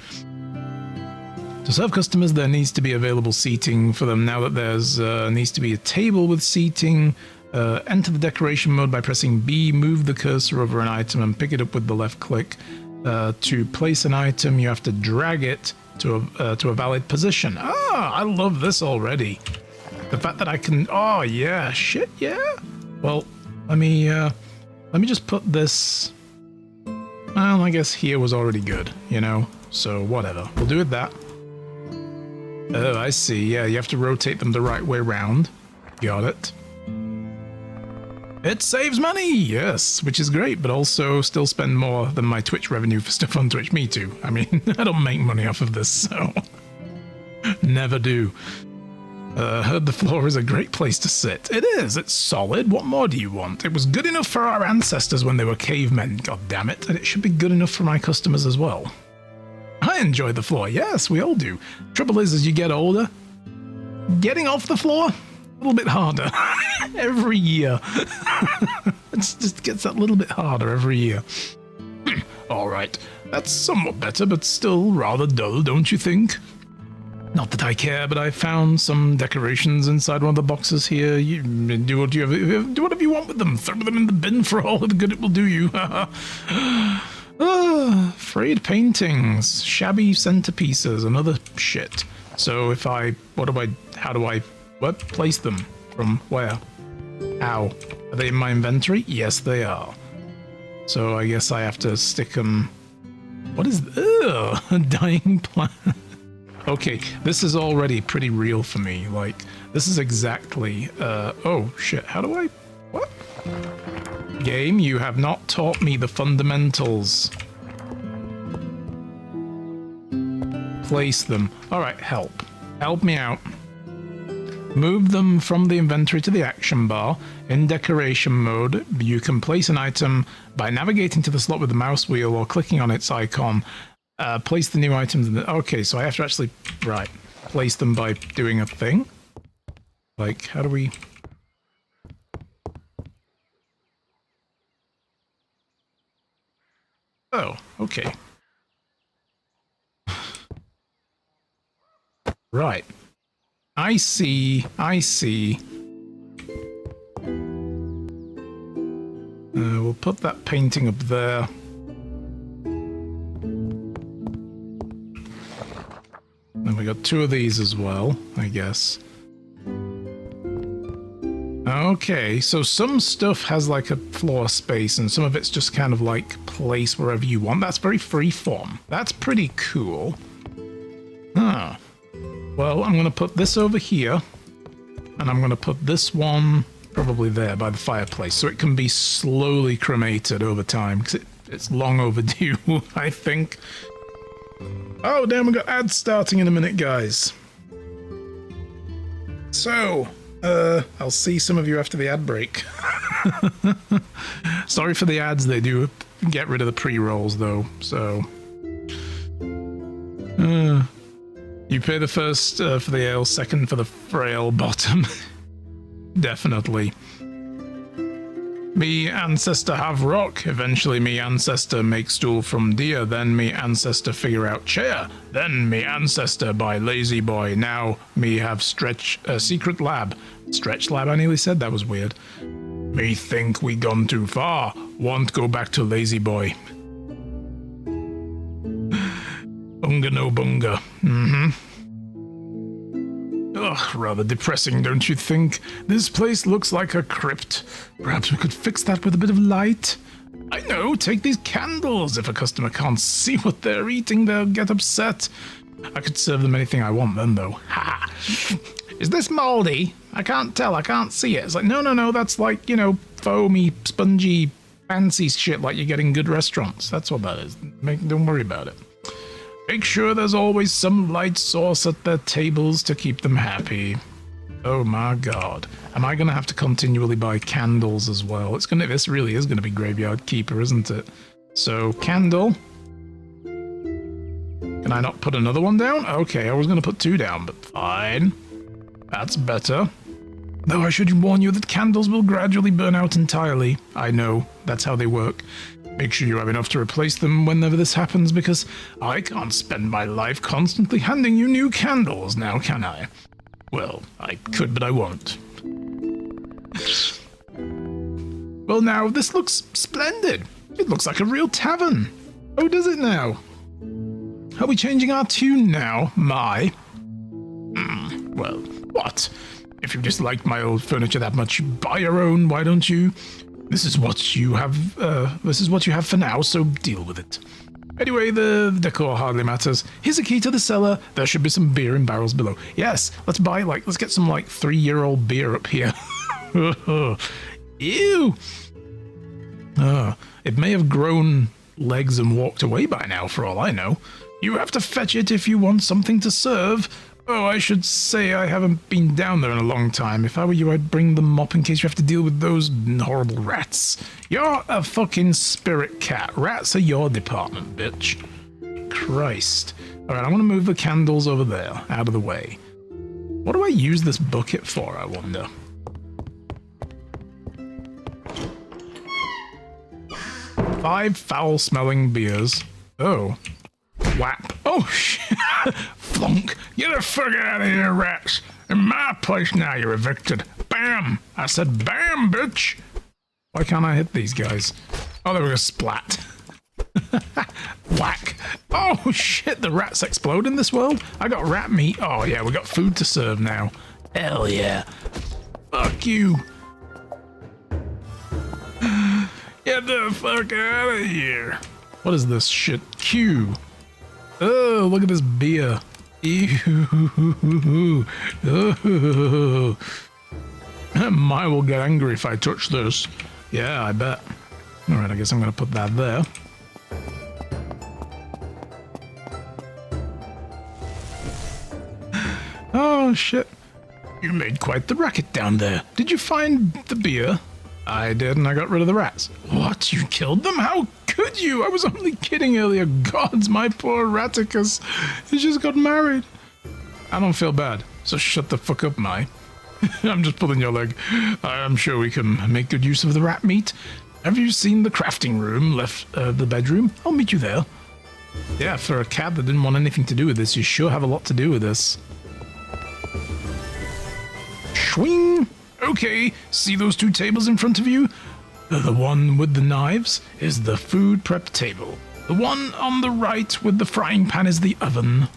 To serve customers, there needs to be available seating for them. Now that there's needs to be a table with seating, enter the decoration mode by pressing B, move the cursor over an item and pick it up with the left click. To place an item, you have to drag it to a valid position. Ah, I love this already. The fact that I can... Oh, yeah. Shit, yeah. Well, let me just put this... Well, I guess here was already good, you know? So, whatever. We'll do it that. Oh, I see. Yeah, you have to rotate them the right way round. Got it. It saves money, yes, which is great, but also still spend more than my Twitch revenue for stuff on Twitch. Me too. I mean, I don't make money off of this, so... Never do. Heard the floor is a great place to sit. It is. It's solid. What more do you want? It was good enough for our ancestors when they were cavemen, goddammit, and it should be good enough for my customers as well. I enjoy the floor. Yes, we all do. Trouble is, as you get older, getting off the floor, a little bit harder. Every year. It just gets that little bit harder every year. All right. That's somewhat better, but still rather dull, don't you think? Not that I care, but I found some decorations inside one of the boxes here. You do whatever you want with them. Throw them in the bin for all the good it will do you. Frayed paintings, shabby centerpieces, and other shit. So if how do I place them? From where? How? Are they in my inventory? Yes, they are. So I guess I have to stick them... What is... Ugh, a dying plant. Okay, this is already pretty real for me. Like, this is exactly... oh, shit, how do I... What? Game, you have not taught me the fundamentals. Place them. Alright, help. Help me out. Move them from the inventory to the action bar. In decoration mode, you can place an item by navigating to the slot with the mouse wheel or clicking on its icon. Place the new items in the... Okay, so I have to actually... Right. Place them by doing a thing? Like, how do we... Oh, okay. Right. I see. We'll put that painting up there. And we got two of these as well, I guess. Okay, so some stuff has like a floor space and some of it's just kind of like place wherever you want. That's very freeform. That's pretty cool. Huh. Well, I'm going to put this over here, and I'm going to put this one probably there by the fireplace, so it can be slowly cremated over time, because it's long overdue, I think. Oh, damn, we got ads starting in a minute, guys. So, I'll see some of you after the ad break. Sorry for the ads, they do get rid of the pre-rolls, though, so... You pay the first for the ale, second for the frail bottom. Definitely. Me ancestor have rock, eventually me ancestor make stool from deer, then me ancestor figure out chair, then me ancestor buy lazy boy, now me have secret lab. Stretch lab, I nearly said, that was weird. Me think we gone too far, want go back to lazy boy. Bunga no bunga. Ugh, rather depressing, don't you think? This place looks like a crypt. Perhaps we could fix that with a bit of light? I know, take these candles. If a customer can't see what they're eating, they'll get upset. I could serve them anything I want then, though. Ha! Is this moldy? I can't tell, I can't see it. It's like, no, that's like, you know, foamy, spongy, fancy shit like you get in good restaurants. That's what that is. Don't worry about it. Make sure there's always some light sauce at their tables to keep them happy. Oh my god. Am I gonna have to continually buy candles as well? This really is gonna be Graveyard Keeper, isn't it? So, candle. Can I not put another one down? Okay, I was gonna put 2 down, but fine. That's better. Though I should warn you that candles will gradually burn out entirely. I know, that's how they work. Make sure you have enough to replace them whenever this happens, because I can't spend my life constantly handing you new candles now, can I? Well, I could, but I won't. Well, now, this looks splendid. It looks like a real tavern. Oh, does it now? Are we changing our tune now? Well, what? If you dislike my old furniture that much, you buy your own, why don't you? This is what you have for now, so deal with it. Anyway, the decor hardly matters. Here's a key to the cellar. There should be some beer in barrels below. Yes, let's get some 3-year-old beer up here. Ew. It may have grown legs and walked away by now, for all I know. You have to fetch it if you want something to serve. Oh, I should say I haven't been down there in a long time. If I were you, I'd bring the mop in case you have to deal with those horrible rats. You're a fucking spirit cat. Rats are your department, bitch. Christ. Alright, I'm gonna move the candles over there, out of the way. What do I use this bucket for, I wonder? Five foul-smelling beers. Oh. Whap. Oh, shit. Flunk. Get the fuck out of here, rats. In my place now, you're evicted. Bam. I said bam, bitch. Why can't I hit these guys? Oh, there we go. Splat. Whack. Oh, shit. The rats explode in this world? I got rat meat. Oh, yeah. We got food to serve now. Hell yeah. Fuck you. Get the fuck out of here. What is this shit? Q. Oh, look at this beer. Ew. Oh. Mine will get angry if I touch this. Yeah, I bet. Alright, I guess I'm gonna put that there. Oh, shit. You made quite the racket down there. Did you find the beer? I did, and I got rid of the rats. What? You killed them? How could you? I was only kidding earlier. Gods, my poor Raticus. He just got married. I don't feel bad, so shut the fuck up, Mai. I'm just pulling your leg. I'm sure we can make good use of the rat meat. Have you seen the crafting room the bedroom? I'll meet you there. Yeah, for a cat that didn't want anything to do with this, you sure have a lot to do with this. Swing! Okay, see those 2 tables in front of you? The one with the knives is the food prep table. The one on the right with the frying pan is the oven.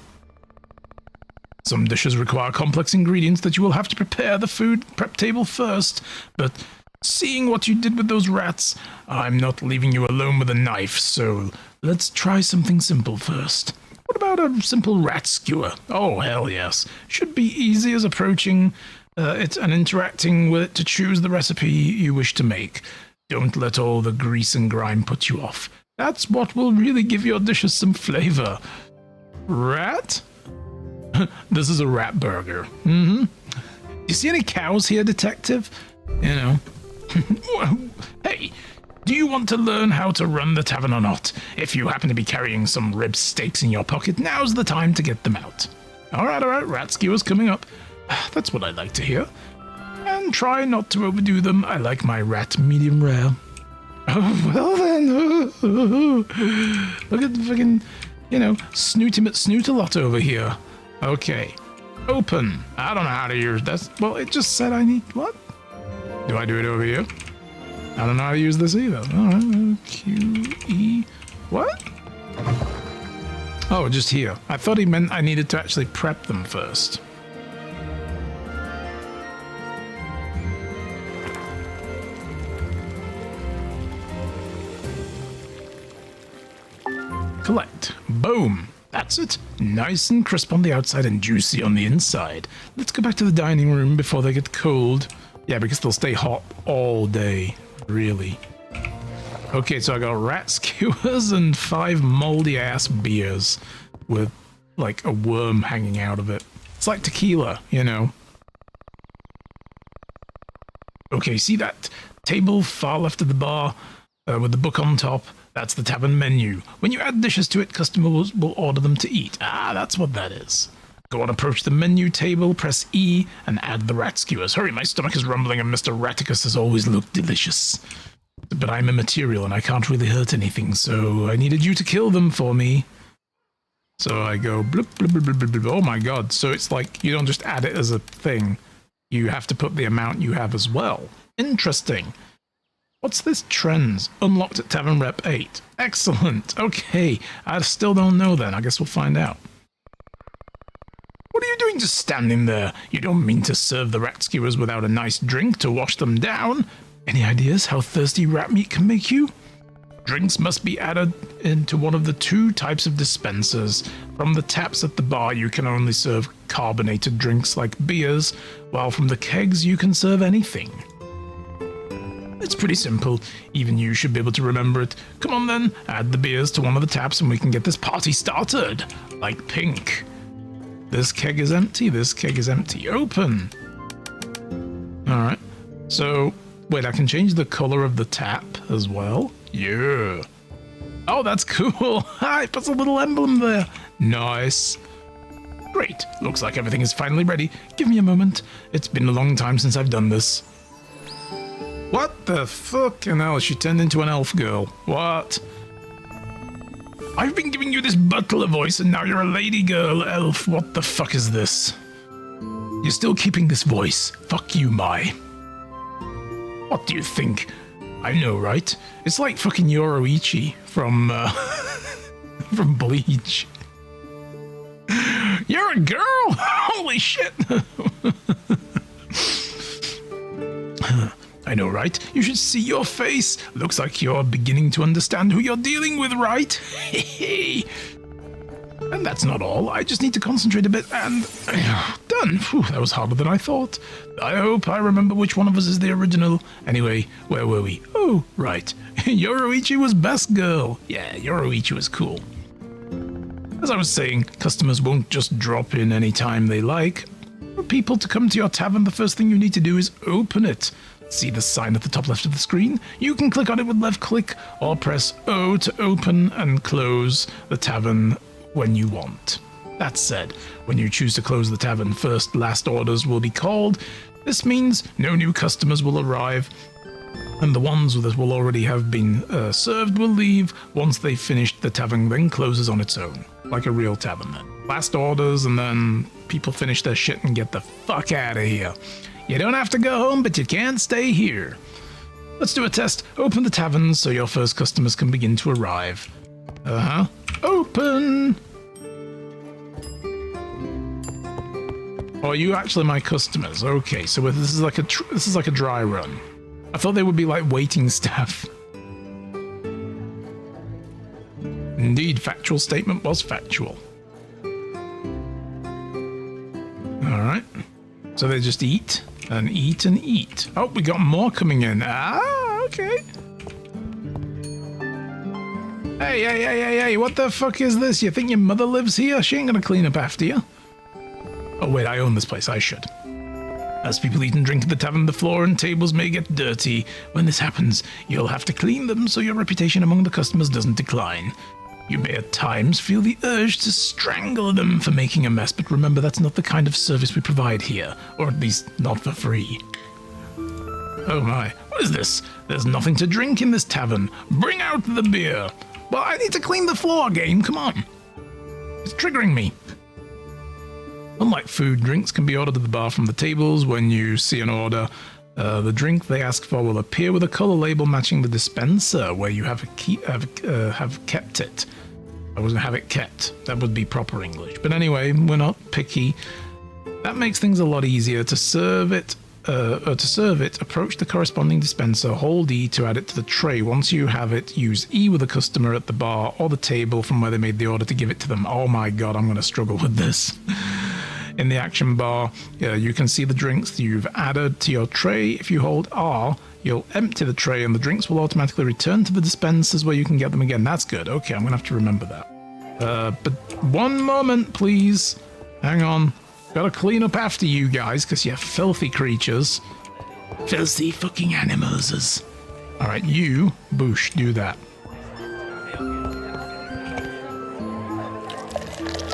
Some dishes require complex ingredients that you will have to prepare the food prep table first, but seeing what you did with those rats, I'm not leaving you alone with a knife, so let's try something simple first. What about a simple rat skewer? Oh, hell yes. Should be easy as approaching it and interacting with it to choose the recipe you wish to make. Don't let all the grease and grime put you off. That's what will really give your dishes some flavor. Rat? This is a rat burger. Mm-hmm. Do you see any cows here, detective? You know. Hey, do you want to learn how to run the tavern or not? If you happen to be carrying some rib steaks in your pocket, now's the time to get them out. Alright, rat skewers coming up. That's what I like to hear. And try not to overdo them. I like my rat medium rare. Oh, well then. Look at the fucking, snooty snoot-a-lot over here. Okay. Open. I don't know how to use this. Well, it just said I need... What? Do I do it over here? I don't know how to use this either. Alright. Q-E... What? Oh, just here. I thought he meant I needed to actually prep them first. Collect. Boom. That's it. Nice and crisp on the outside and juicy on the inside. Let's go back to the dining room before they get cold. Yeah, because they'll stay hot all day. Really. Okay, so I got rat skewers and 5 moldy ass beers with like a worm hanging out of it. It's like tequila, you know. Okay, see that table far left of the bar with the book on top? That's the tavern menu. When you add dishes to it, customers will order them to eat. Ah, that's what that is. Go on, approach the menu table, press E, and add the rat skewers. Hurry, my stomach is rumbling and Mr. Raticus has always looked delicious. But I'm immaterial and I can't really hurt anything, so I needed you to kill them for me. So I go bloop, bloop, bloop, bloop, bloop, bloop. Oh my god, so it's like you don't just add it as a thing. You have to put the amount you have as well. Interesting. What's this? Trends. Unlocked at Tavern Rep 8. Excellent. Okay. I still don't know then. I guess we'll find out. What are you doing just standing there? You don't mean to serve the rat skewers without a nice drink to wash them down? Any ideas how thirsty rat meat can make you? Drinks must be added into one of the 2 types of dispensers. From the taps at the bar, you can only serve carbonated drinks like beers, while from the kegs, you can serve anything. It's pretty simple. Even you should be able to remember it. Come on then, add the beers to one of the taps and we can get this party started. Like pink. This keg is empty, this keg is empty. Open! Alright. So, wait, I can change the color of the tap as well? Yeah. Oh, that's cool. It puts a little emblem there. Nice. Great. Looks like everything is finally ready. Give me a moment. It's been a long time since I've done this. What the fucking hell? She turned into an elf girl. What? I've been giving you this butler voice and now you're a lady girl elf. What the fuck is this? You're still keeping this voice. Fuck you, Mai. What do you think? I know, right? It's like fucking Yoroichi from, from Bleach. You're a girl? Holy shit! I know, right? You should see your face. Looks like you're beginning to understand who you're dealing with, right? And that's not all. I just need to concentrate a bit and... done. Whew, that was harder than I thought. I hope I remember which one of us is the original. Anyway, where were we? Oh, right. Yoroichi was best girl. Yeah, Yoroichi was cool. As I was saying, customers won't just drop in any time they like. For people to come to your tavern, the first thing you need to do is open it. See the sign at the top left of the screen? You can click on it with left click or press O to open and close the tavern when you want. That said, when you choose to close the tavern first, last orders will be called. This means no new customers will arrive, and the ones that will already have been served will leave once they've finished. The tavern then closes on its own, like a real tavern then. Last orders, and then people finish their shit and get the fuck out of here. You don't have to go home, but you can't stay here. Let's do a test. Open the tavern so your first customers can begin to arrive. Open! Oh, are you actually my customers? Okay, so this is like a dry run. I thought they would be like waiting staff. Indeed, factual statement was factual. Alright. So they just eat and eat and eat. Oh, we got more coming in. Ah, okay. Hey, what the fuck is this? You think your mother lives here? She ain't gonna clean up after you. Oh wait, I own this place, I should. As people eat and drink at the tavern, the floor and tables may get dirty. When this happens, you'll have to clean them so your reputation among the customers doesn't decline. You may at times feel the urge to strangle them for making a mess, but remember that's not the kind of service we provide here, or at least not for free. Oh my, what is this? There's nothing to drink in this tavern. Bring out the beer. Well, I need to clean the floor, game, come on. It's triggering me. Unlike food, drinks can be ordered at the bar from the tables. When you see an order, the drink they ask for will appear with a color label matching the dispenser where you have kept it. I was gonna have it kept. That would be proper English. But anyway, we're not picky. That makes things a lot easier to serve it. to serve it, approach the corresponding dispenser, hold E to add it to the tray. Once you have it, use E with the customer at the bar or the table from where they made the order to give it to them. Oh my god, I'm going to struggle with this. In the action bar, you can see the drinks you've added to your tray. If you hold R, you'll empty the tray and the drinks will automatically return to the dispensers where you can get them again. That's good. Okay, I'm going to have to remember that. But one moment, please. Hang on. Gotta clean up after you guys, because you're filthy creatures. Filthy fucking animals. Alright, you, Boosh, do that.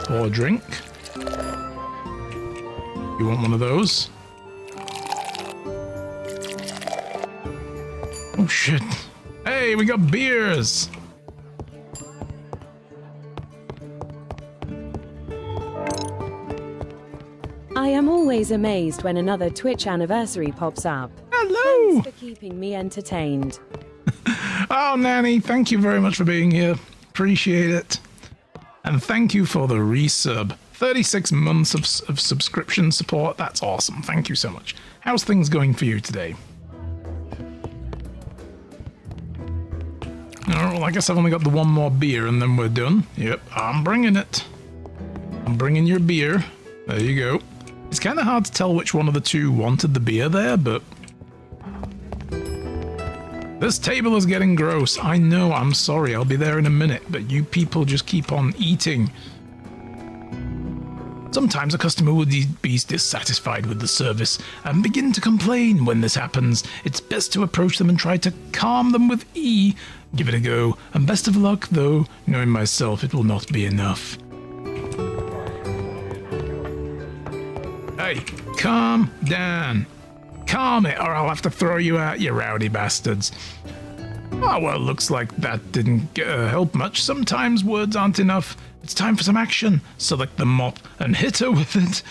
Pour a drink. You want one of those? Oh shit. Hey, we got beers! I am always amazed when another Twitch anniversary pops up. Hello! Thanks for keeping me entertained. Oh, Nanny, thank you very much for being here. Appreciate it. And thank you for the resub. 36 months of subscription support. That's awesome. Thank you so much. How's things going for you today? Oh, well, I guess I've only got the one more beer and then we're done. Yep, I'm bringing it. I'm bringing your beer. There you go. It's kind of hard to tell which one of the two wanted the beer there, but... This table is getting gross. I know, I'm sorry. I'll be there in a minute, but you people just keep on eating. Sometimes a customer will be dissatisfied with the service and begin to complain. When this happens, it's best to approach them and try to calm them with E. Give it a go, and best of luck, though, knowing myself, it will not be enough. Hey, calm down. Calm it, or I'll have to throw you out, you rowdy bastards. Oh, well, looks like that didn't help much. Sometimes words aren't enough. It's time for some action. Select the mop and hit her with it.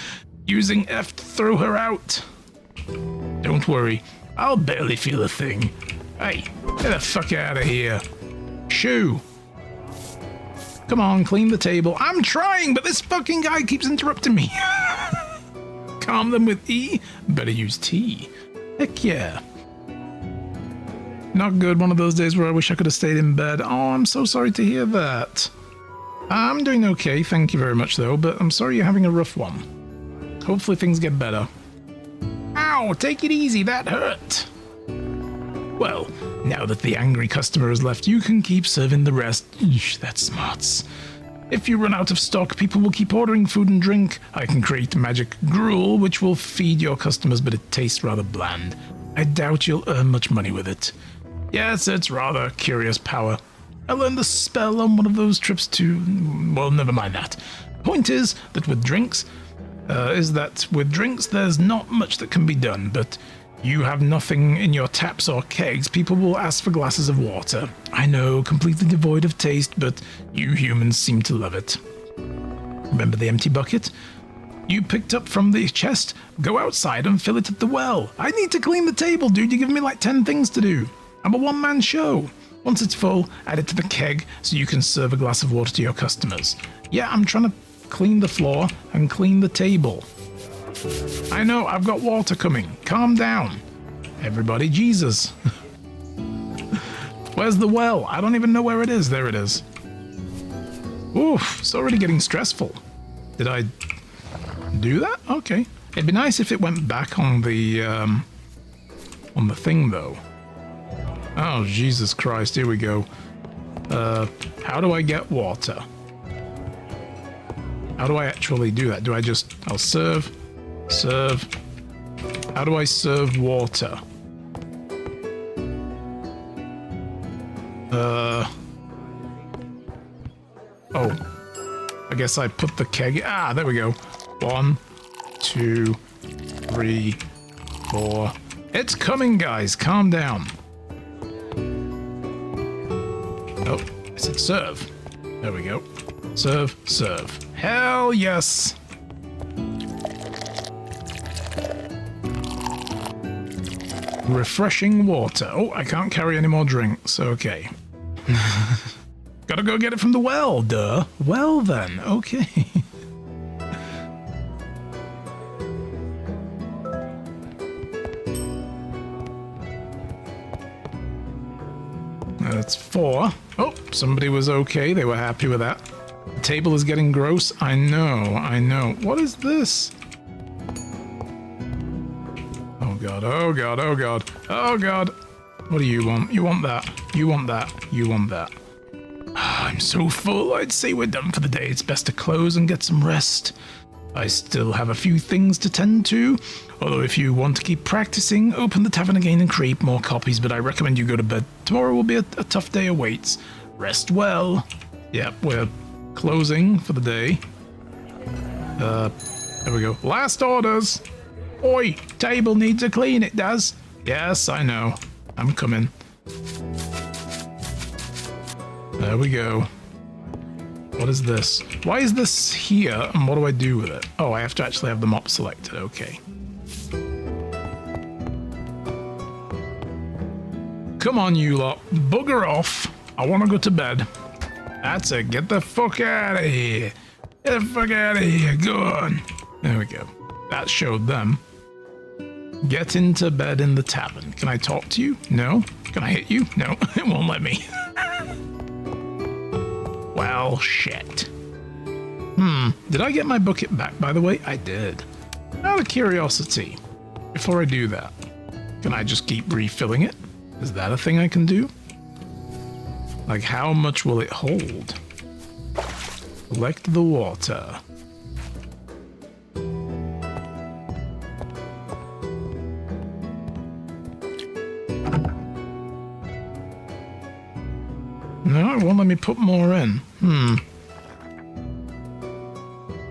Using F to throw her out. Don't worry, I'll barely feel a thing. Hey, get the fuck out of here. Shoo. Come on, clean the table. I'm trying, but this fucking guy keeps interrupting me. Calm them with E. Better use T. Heck yeah. Not good. One of those days where I wish I could have stayed in bed. Oh, I'm so sorry to hear that. I'm doing okay, thank you very much though, but I'm sorry you're having a rough one. Hopefully things get better. Ow, take it easy, that hurt. Well, now that the angry customer has left, you can keep serving the rest. Eesh, that's smarts. If you run out of stock, people will keep ordering food and drink. I can create magic gruel, which will feed your customers, but it tastes rather bland. I doubt you'll earn much money with it. Yes, it's rather a curious power. I learned the spell on one of those trips to... well, never mind that. Point is that with drinks, there's not much that can be done, but you have nothing in your taps or kegs, people will ask for glasses of water. I know, completely devoid of taste, but you humans seem to love it. Remember the empty bucket? You picked up from the chest, go outside and fill it at the well. I need to clean the table, dude. You're giving me like 10 things to do. I'm a one-man show. Once it's full, add it to the keg so you can serve a glass of water to your customers. Yeah, I'm trying to clean the floor and clean the table. I know, I've got water coming. Calm down. Everybody, Jesus. Where's the well? I don't even know where it is. There it is. Oof, it's already getting stressful. Did I do that? Okay. It'd be nice if it went back on the thing, though. Oh, Jesus Christ, here we go. How do I get water? How do I actually do that? I'll serve. How do I serve water? Oh. I guess I put the keg... Ah, there we go. 1, 2, 3, 4. It's coming, guys. Calm down. Oh, I said serve. There we go. Serve. Hell yes. Refreshing water. Oh, I can't carry any more drinks. Okay. Gotta go get it from the well, duh. Well then, okay. That's 4. Oh, somebody was okay. They were happy with that. The table is getting gross. I know. What is this? Oh god, oh god, oh god, oh god. What do you want? You want that. You want that. You want that. I'm so full. I'd say we're done for the day. It's best to close and get some rest. I still have a few things to tend to. Although if you want to keep practicing, open the tavern again and create more copies, but I recommend you go to bed. Tomorrow will be a tough day awaits. Rest well. Yep, we're closing for the day. There we go. Last orders. Oi, table needs a clean, it does. Yes, I know. I'm coming. There we go. What is this? Why is this here, and what do I do with it? Oh, I have to actually have the mop selected. Okay. Come on, you lot. Bugger off. I want to go to bed. That's it. Get the fuck out of here. Get the fuck out of here. Go on. There we go. That showed them. Get into bed in the tavern. Can I talk to you? No. Can I hit you? No. It won't let me. Well, shit. Did I get my bucket back, by the way? I did. Out of curiosity, before I do that, can I just keep refilling it? Is that a thing I can do? Like, how much will it hold? Collect the water. No, it won't let me put more in.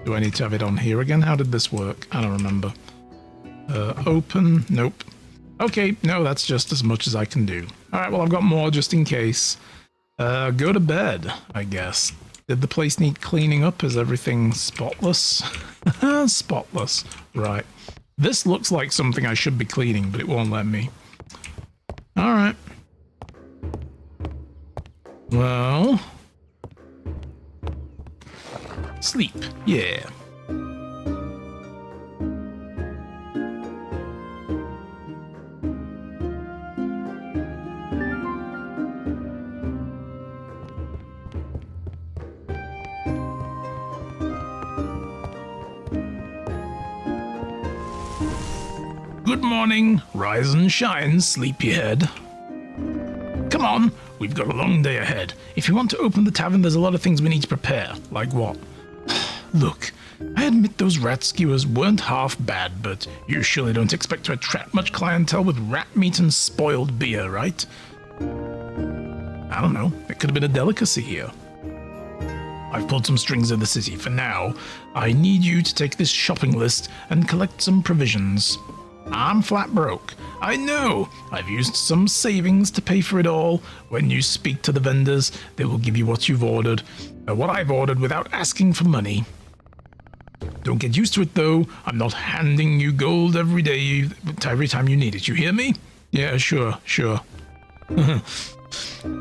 Do I need to have it on here again? How did this work? I don't remember. Open. Nope. Okay, no, that's just as much as I can do. Alright, well, I've got more just in case. Go to bed, I guess. Did the place need cleaning up? Is everything spotless? Spotless. Right. This looks like something I should be cleaning, but it won't let me. Alright. Well... sleep. Yeah. Good morning. Rise and shine, sleepyhead. Come on, we've got a long day ahead. If you want to open the tavern, there's a lot of things we need to prepare. Like what? Look, I admit those rat skewers weren't half bad, but you surely don't expect to attract much clientele with rat meat and spoiled beer, right? I don't know, it could have been a delicacy here. I've pulled some strings in the city. For now, I need you to take this shopping list and collect some provisions. I'm flat broke. I know. I've used some savings to pay for it all. When you speak to the vendors, they will give you what you've ordered, what I've ordered without asking for money. Don't get used to it, though. I'm not handing you gold every time you need it. You hear me? Yeah, sure.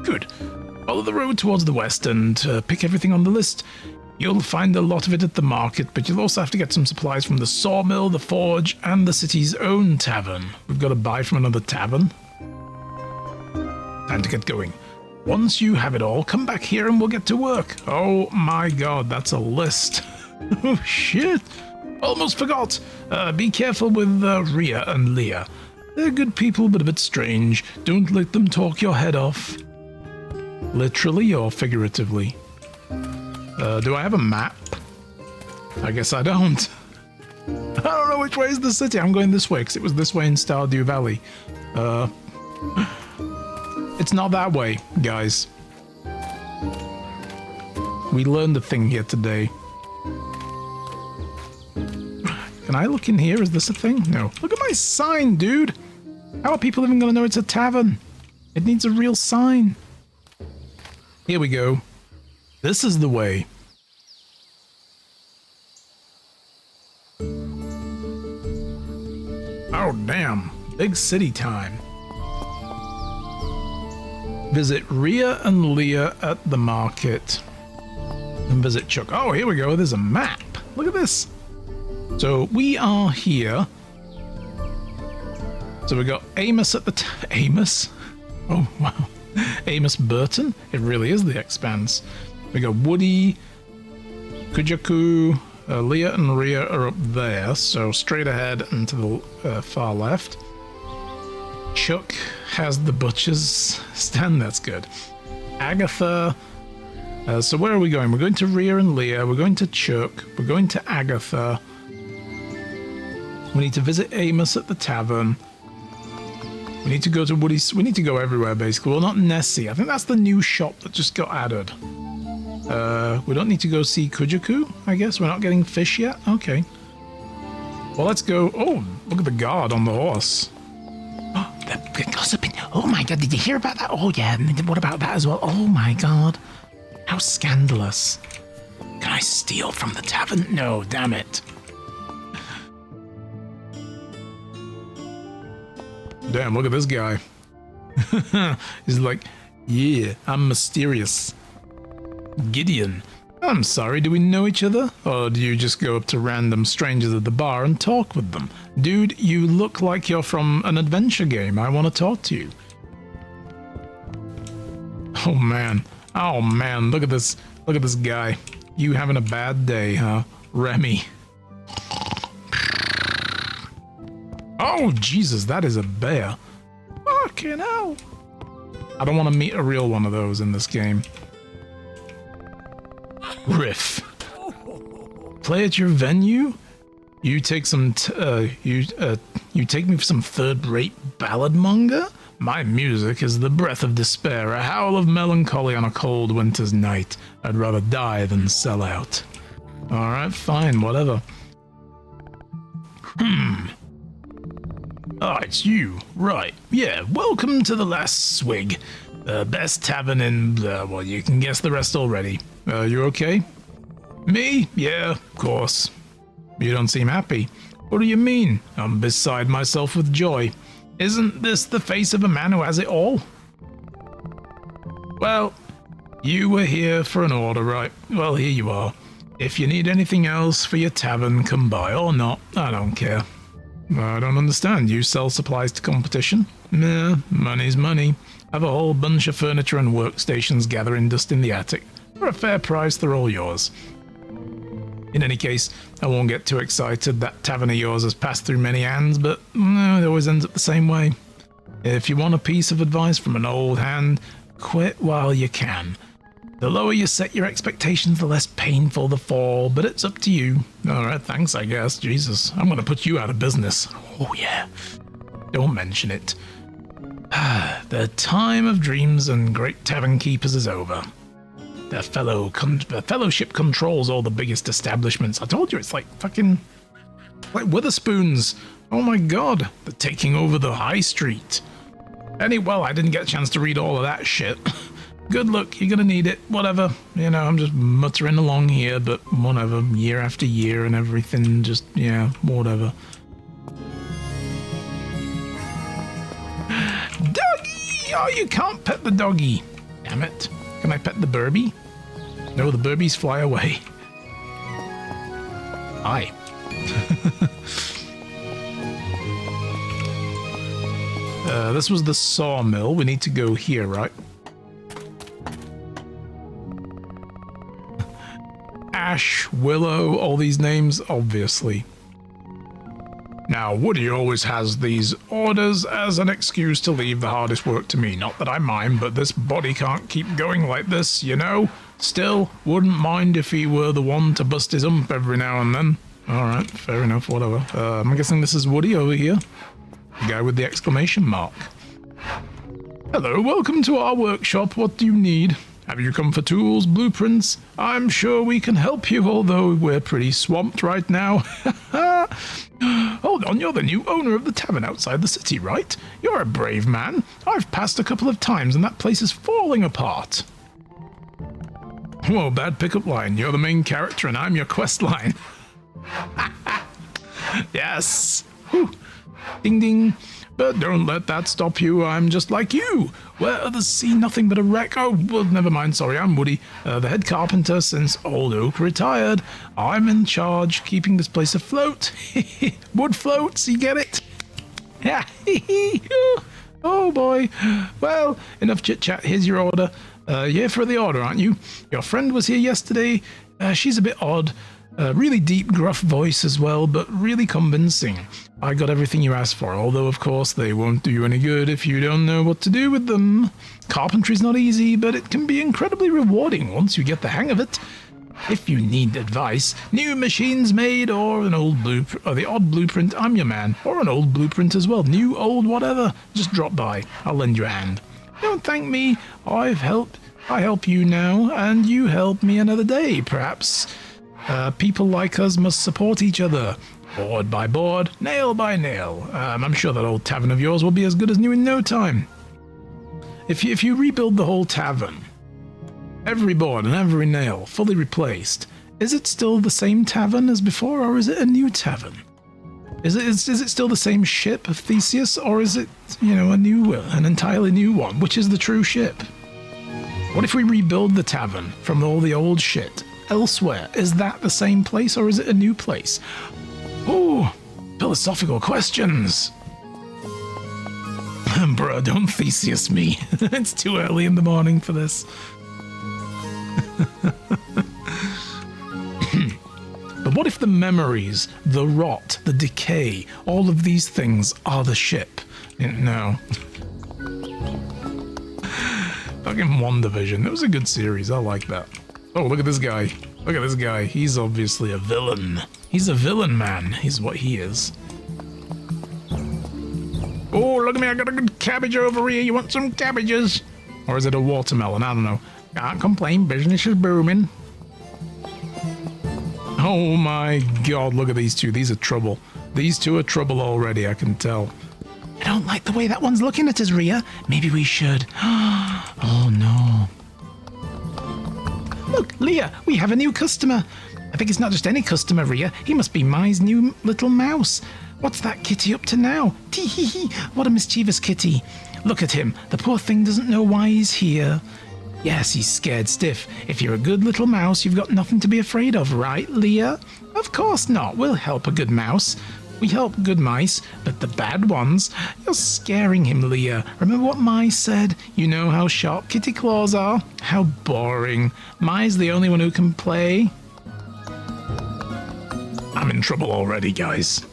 Good. Follow the road towards the west and pick everything on the list. You'll find a lot of it at the market, but you'll also have to get some supplies from the sawmill, the forge, and the city's own tavern. We've got to buy from another tavern. Time to get going. Once you have it all, come back here and we'll get to work. Oh my god, that's a list. Oh shit. Almost forgot. Be careful with Rhea and Leah. They're good people, but a bit strange. Don't let them talk your head off. Literally or figuratively? Do I have a map? I guess I don't. I don't know which way is the city. I'm going this way because it was this way in Stardew Valley. It's not that way, guys. We learned a thing here today. Can I look in here? Is this a thing? No. Look at my sign, dude. How are people even going to know it's a tavern? It needs a real sign. Here we go. This is the way. Oh, damn. Big city time. Visit Rhea and Leah at the market. And visit Chuck. Oh, here we go. There's a map. Look at this. So we are here. So we got Amos at the... Amos? Oh, wow. Amos Burton. It really is the Expanse. We got Woody, Kujaku, Leah and Rhea are up there, so straight ahead and to the far left. Chuck has the butcher's stand, that's good. Agatha, so where are we going? We're going to Rhea and Leah, we're going to Chuck, we're going to Agatha. We need to visit Amos at the tavern. We need to go to Woody's, we need to go everywhere basically. Well, not Nessie, I think that's the new shop that just got added. We don't need to go see Kujaku, I guess. We're not getting fish yet? Okay. Well, let's go. Oh, look at the guard on the horse. Oh, the gossiping. Oh my god, did you hear about that? Oh yeah, and what about that as well? Oh my god. How scandalous. Can I steal from the tavern? No, damn it. Damn, look at this guy. He's like, yeah, I'm mysterious. Gideon. I'm sorry, do we know each other? Or do you just go up to random strangers at the bar and talk with them? Dude, you look like you're from an adventure game. I want to talk to you. Oh man. Oh man, look at this. Look at this guy. You having a bad day, huh? Remy. Oh, Jesus, that is a bear. Fucking hell. I don't want to meet a real one of those in this game. Riff. Play at your venue? You take some you take me for some third-rate ballad monger? My music is the breath of despair, a howl of melancholy on a cold winter's night. I'd rather die than sell out. Alright, fine, whatever. Ah, it's you. Right. Yeah, welcome to the Last Swig. Best tavern in, well, you can guess the rest already. You okay? Me? Yeah, of course. You don't seem happy. What do you mean? I'm beside myself with joy. Isn't this the face of a man who has it all? Well, you were here for an order, right? Well, here you are. If you need anything else for your tavern, come by, or not, I don't care. I don't understand. You sell supplies to competition? Nah, money's money. Have a whole bunch of furniture and workstations gathering dust in the attic. For a fair price, they're all yours. In any case, I won't get too excited. That tavern of yours has passed through many hands, but it always ends up the same way. If you want a piece of advice from an old hand, quit while you can. The lower you set your expectations, the less painful the fall, but it's up to you. Alright, thanks, I guess. Jesus, I'm gonna put you out of business. Oh yeah. Don't mention it. The time of dreams and great tavern keepers is over. The fellowship controls all the biggest establishments. I told you, it's like fucking... like Witherspoons. Oh my god, they're taking over the high street. Well, I didn't get a chance to read all of that shit. Good luck, you're gonna need it, whatever. You know, I'm just muttering along here, but whatever. Year after year and everything, just, yeah, whatever. Doggy! Oh, you can't pet the doggy. Damn it. Can I pet the Burbie? No, the Burbies fly away. Hi. This was the sawmill. We need to go here, right? Ash, Willow, all these names, obviously. Now, Woody always has these orders as an excuse to leave the hardest work to me. Not that I mind, but this body can't keep going like this, you know? Still, wouldn't mind if he were the one to bust his ump every now and then. Alright, fair enough, whatever. I'm guessing this is Woody over here. The guy with the exclamation mark. Hello, welcome to our workshop. What do you need? Have you come for tools, blueprints? I'm sure we can help you, although we're pretty swamped right now. Hold on, you're the new owner of the tavern outside the city, right? You're a brave man. I've passed a couple of times and that place is falling apart. Whoa, bad pickup line. You're the main character and I'm your quest line. Yes. Whew. Ding ding. But don't let that stop you. I'm just like you, where others see nothing but a wreck. Oh, well, never mind. Sorry, I'm Woody, the head carpenter since Old Oak retired. I'm in charge, keeping this place afloat. Wood floats, you get it? Yeah. Oh boy. Well, enough chit-chat. Here's your order. You're here for the order, aren't you? Your friend was here yesterday. She's a bit odd. Really deep, gruff voice as well, but really convincing. I got everything you asked for, although of course they won't do you any good if you don't know what to do with them. Carpentry's not easy, but it can be incredibly rewarding once you get the hang of it. If you need advice, new machines made, or an old blueprint, or the odd blueprint, I'm your man. Or an old blueprint as well, new, old, whatever. Just drop by. I'll lend you a hand. Don't thank me. I help you now, and you help me another day, perhaps. People like us must support each other. Board by board, nail by nail. I'm sure that old tavern of yours will be as good as new in no time. If you rebuild the whole tavern, every board and every nail fully replaced, is it still the same tavern as before, or is it a new tavern? Is it still the same ship of Theseus, or is it, an entirely new one? Which is the true ship? What if we rebuild the tavern from all the old shit elsewhere? Is that the same place, or is it a new place? Oh, philosophical questions. Bruh, don't Theseus me. It's too early in the morning for this. But what if the memories, the rot, the decay, all of these things are the ship? No. Fucking WandaVision. It was a good series. I like that. Oh, look at this guy. Look at this guy. He's obviously a villain. He's a villain, man. He's what he is. Oh, look at me. I got a good cabbage over here. You want some cabbages? Or is it a watermelon? I don't know. Can't complain. Business is booming. Oh my god, look at these two. These are trouble. These two are trouble already, I can tell. I don't like the way that one's looking at us, Rhea. Maybe we should. Oh no. Look, Leah, we have a new customer. I think it's not just any customer, Rhea. He must be Mai's new little mouse. What's that kitty up to now? Tee-hee-hee. What a mischievous kitty. Look at him. The poor thing doesn't know why he's here. Yes, he's scared stiff. If you're a good little mouse, you've got nothing to be afraid of, right, Leah? Of course not. We'll help a good mouse. We help good mice, but the bad ones... You're scaring him, Leah. Remember what Mai said? You know how sharp kitty claws are? How boring. Mai's the only one who can play. I'm in trouble already, guys.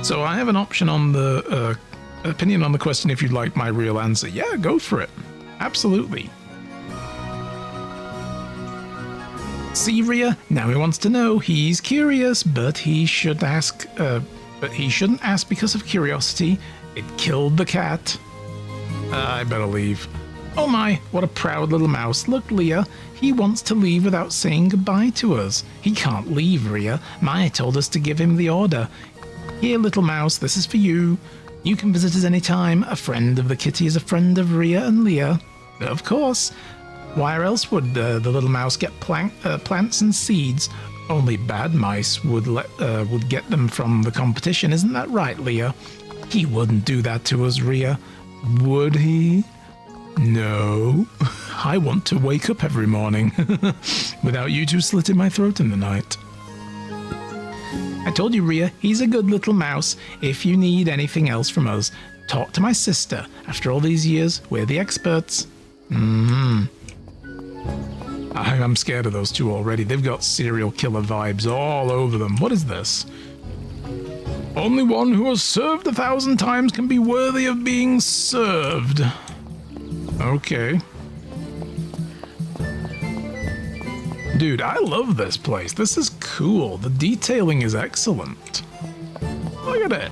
So I have an option on the... opinion on the question if you'd like my real answer. Yeah, go for it. Absolutely. See, Rhea? Now he wants to know. He's curious, but he should ask. But he shouldn't ask because of curiosity. It killed the cat. I better leave. Oh my, what a proud little mouse. Look, Leah, he wants to leave without saying goodbye to us. He can't leave, Rhea. Maya told us to give him the order. Here, little mouse, this is for you. You can visit us anytime. A friend of the kitty is a friend of Rhea and Leah. Of course. Why else would the little mouse get plants and seeds? Only bad mice would get them from the competition. Isn't that right, Leah? He wouldn't do that to us, Rhea. Would he? No. I want to wake up every morning without you two slitting my throat in the night. I told you, Rhea, he's a good little mouse. If you need anything else from us, talk to my sister. After all these years, we're the experts. I'm scared of those two already. They've got serial killer vibes all over them. What is this? Only one who has served 1,000 times can be worthy of being served. Okay. Dude, I love this place. This is cool. The detailing is excellent. Look at it.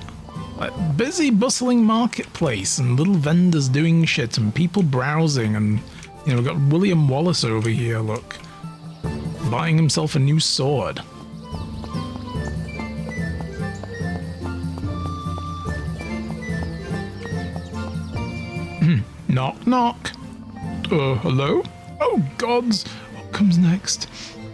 Like, busy, bustling marketplace and little vendors doing shit and people browsing and, we've got William Wallace over here, look. Buying himself a new sword. Knock, knock. Hello? Oh, gods. What comes next?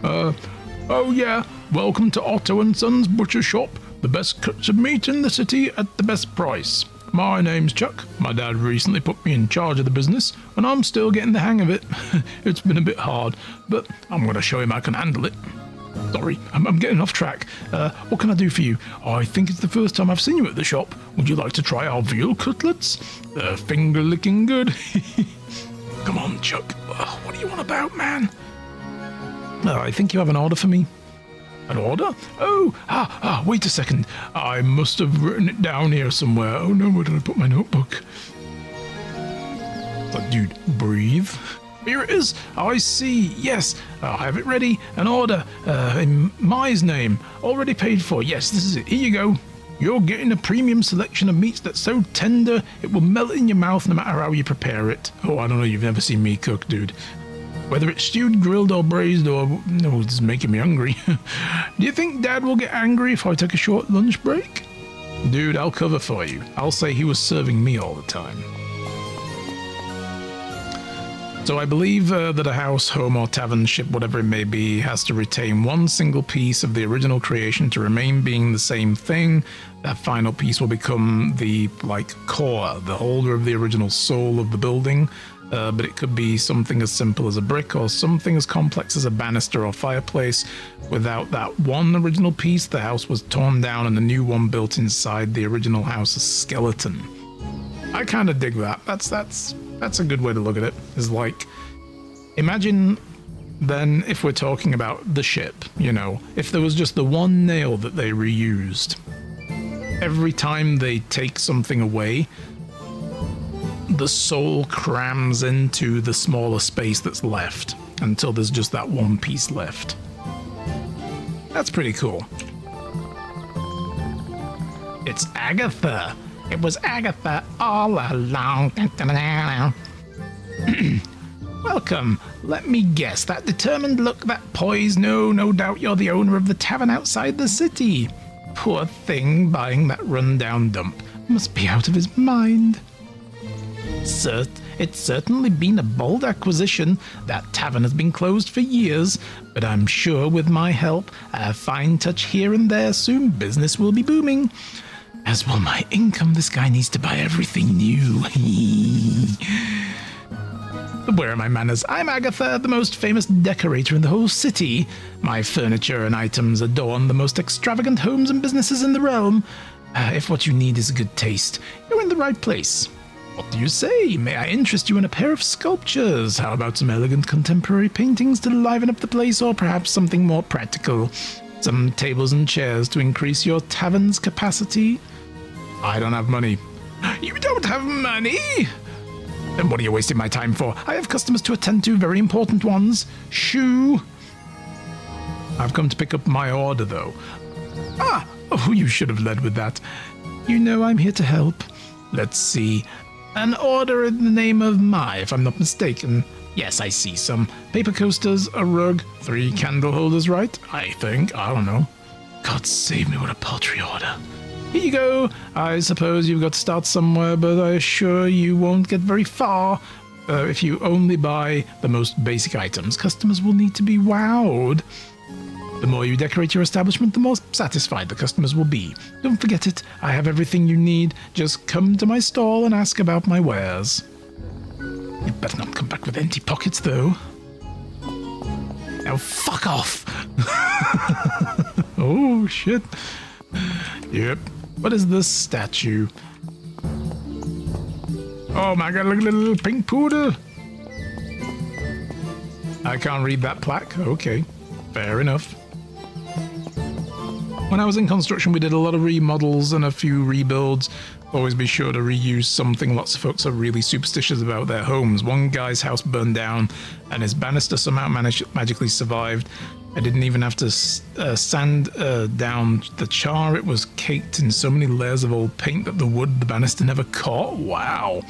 Oh yeah. Welcome to Otto & Sons Butcher Shop. The best cuts of meat in the city at the best price. My name's Chuck. My dad recently put me in charge of the business, and I'm still getting the hang of it. It's been a bit hard, but I'm going to show him I can handle it. Sorry, I'm getting off track. What can I do for you? I think it's the first time I've seen you at the shop. Would you like to try our veal cutlets? They're finger-licking good. Come on, Chuck. What do you want about, man? I think you have an order for me. An order? Oh, wait a second. I must have written it down here somewhere. Oh no, where did I put my notebook? Dude, breathe. Here it is. I see. Yes, I have it ready. An order in Mai's name. Already paid for. Yes, this is it. Here you go. You're getting a premium selection of meats that's so tender it will melt in your mouth no matter how you prepare it. Oh, I don't know. You've never seen me cook, dude. Whether it's stewed, grilled, or braised, or... No, it's making me hungry. Do you think Dad will get angry if I take a short lunch break? Dude, I'll cover for you. I'll say he was serving me all the time. So I believe that a house, home, or tavern, ship, whatever it may be, has to retain one single piece of the original creation to remain being the same thing. That final piece will become the, core, the holder of the original soul of the building. But it could be something as simple as a brick or something as complex as a banister or fireplace. Without that one original piece, the house was torn down and a new one built inside the original house's skeleton. I kind of dig that. That's a good way to look at it. Is like, imagine then if we're talking about the ship, if there was just the one nail that they reused. Every time they take something away, the soul crams into the smaller space that's left until there's just that one piece left. That's pretty cool. It's Agatha. It was Agatha all along. Welcome. Let me guess. That determined look, that poise. No doubt you're the owner of the tavern outside the city. Poor thing buying that rundown dump. Must be out of his mind. It's certainly been a bold acquisition. That tavern has been closed for years, but I'm sure with my help, a fine touch here and there, soon business will be booming. As will my income. This guy needs to buy everything new. Where are my manners? I'm Agatha, the most famous decorator in the whole city. My furniture and items adorn the most extravagant homes and businesses in the realm. If what you need is good taste, you're in the right place. What do you say? May I interest you in a pair of sculptures? How about some elegant contemporary paintings to liven up the place, or perhaps something more practical? Some tables and chairs to increase your tavern's capacity? I don't have money. You don't have money? Then what are you wasting my time for? I have customers to attend to, very important ones. Shoo! I've come to pick up my order, though. Oh, you should have led with that. I'm here to help. Let's see. An order in the name of Mai, if I'm not mistaken. Yes, I see some paper coasters, a rug, 3 candle holders, right? I think. I don't know. God save me, what a paltry order. Here you go. I suppose you've got to start somewhere, but I assure you won't get very far if you only buy the most basic items. Customers will need to be wowed. The more you decorate your establishment, the more satisfied the customers will be. Don't forget it. I have everything you need. Just come to my stall and ask about my wares. You better not come back with empty pockets, though. Now fuck off. Oh, shit. Yep. What is this statue? Oh my god, look at the little pink poodle. I can't read that plaque. Okay. Fair enough. When I was in construction, we did a lot of remodels and a few rebuilds. Always be sure to reuse something. Lots of folks are really superstitious about their homes. One guy's house burned down and his banister somehow magically survived. I didn't even have to sand down the char. It was caked in so many layers of old paint that the banister never caught. Wow.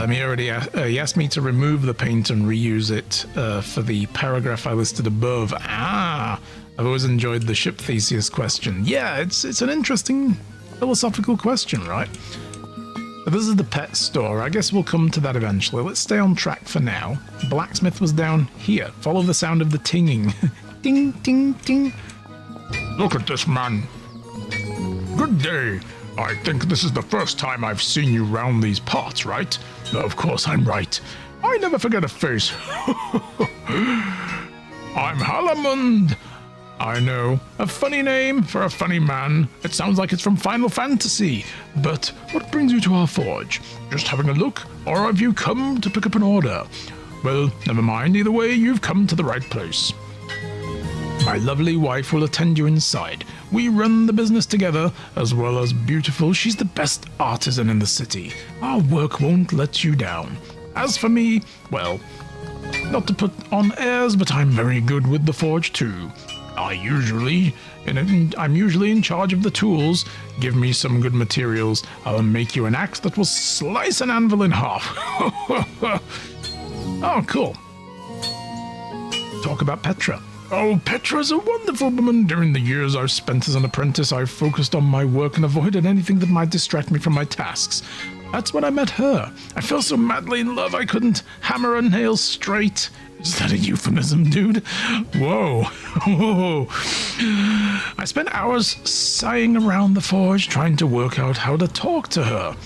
He asked me to remove the paint and reuse it for the paragraph I listed above. I've always enjoyed the ship Theseus question. Yeah, it's an interesting philosophical question, right? But this is the pet store. I guess we'll come to that eventually. Let's stay on track for now. The blacksmith was down here. Follow the sound of the tinging. Ding, ding, ding. Look at this man. Good day. I think this is the first time I've seen you round these parts, right? Of course I'm right. I never forget a face. I'm Halamund. I know. A funny name for a funny man. It sounds like it's from Final Fantasy. But what brings you to our forge? Just having a look? Or have you come to pick up an order? Well, never mind. Either way, you've come to the right place. My lovely wife will attend you inside. We run the business together, as well as beautiful. She's the best artisan in the city. Our work won't let you down. As for me, well, not to put on airs, but I'm very good with the forge too. I'm usually in charge of the tools. Give me some good materials. I'll make you an axe that will slice an anvil in half. Oh, cool. Talk about Petra. Oh, Petra's a wonderful woman. During the years I've spent as an apprentice, I've focused on my work and avoided anything that might distract me from my tasks. That's when I met her. I fell so madly in love I couldn't hammer a nail straight. Is that a euphemism, dude? Whoa. Whoa. I spent hours sighing around the forge trying to work out how to talk to her.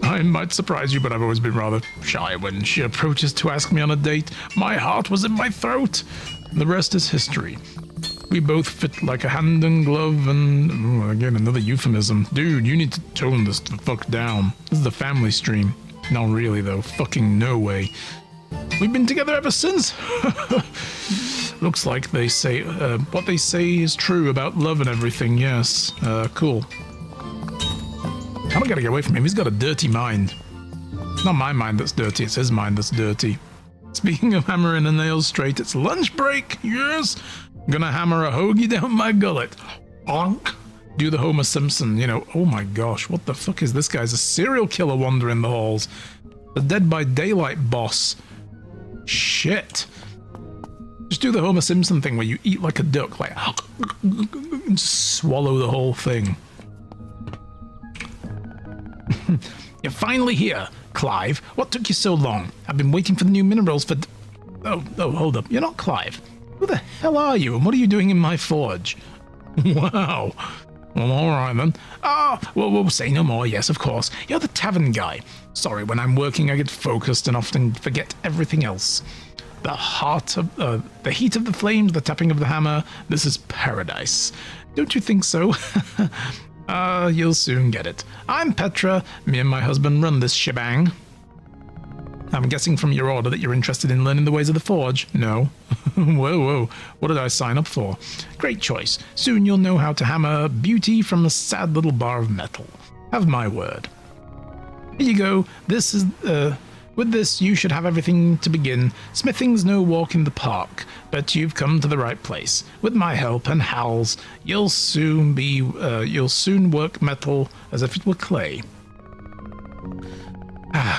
I might surprise you, but I've always been rather shy when she approaches to ask me on a date. My heart was in my throat. The rest is history. We both fit like a hand and glove and... again, another euphemism. Dude, you need to tone this the fuck down. This is the family stream. Not really, though. Fucking no way. We've been together ever since. Looks like they say... what they say is true about love and everything, yes. Cool. I gotta get away from him. He's got a dirty mind. It's not my mind that's dirty, it's his mind that's dirty. Speaking of hammering a nail straight, it's lunch break. Yes, I'm gonna hammer a hoagie down my gullet. Bonk. Do the Homer Simpson, you know. Oh my gosh, what the fuck is this guy's a serial killer wandering the halls? The Dead by Daylight boss. Shit. Just do the Homer Simpson thing where you eat like a duck, like and just swallow the whole thing. You're finally here, Clive. What took you so long? I've been waiting for the new minerals for... Oh, hold up. You're not Clive. Who the hell are you, and what are you doing in my forge? Wow. Well, all right, then. We'll say no more. Yes, of course. You're the tavern guy. Sorry, when I'm working, I get focused and often forget everything else. The heat of the flames, the tapping of the hammer. This is paradise. Don't you think so? You'll soon get it. I'm Petra. Me and my husband run this shebang. I'm guessing from your order that you're interested in learning the ways of the forge. No. Whoa. What did I sign up for? Great choice. Soon you'll know how to hammer beauty from a sad little bar of metal. Have my word. Here you go. This is, with this, you should have everything to begin. Smithing's no walk in the park, but you've come to the right place. With my help and Hal's, you'll soon work metal as if it were clay.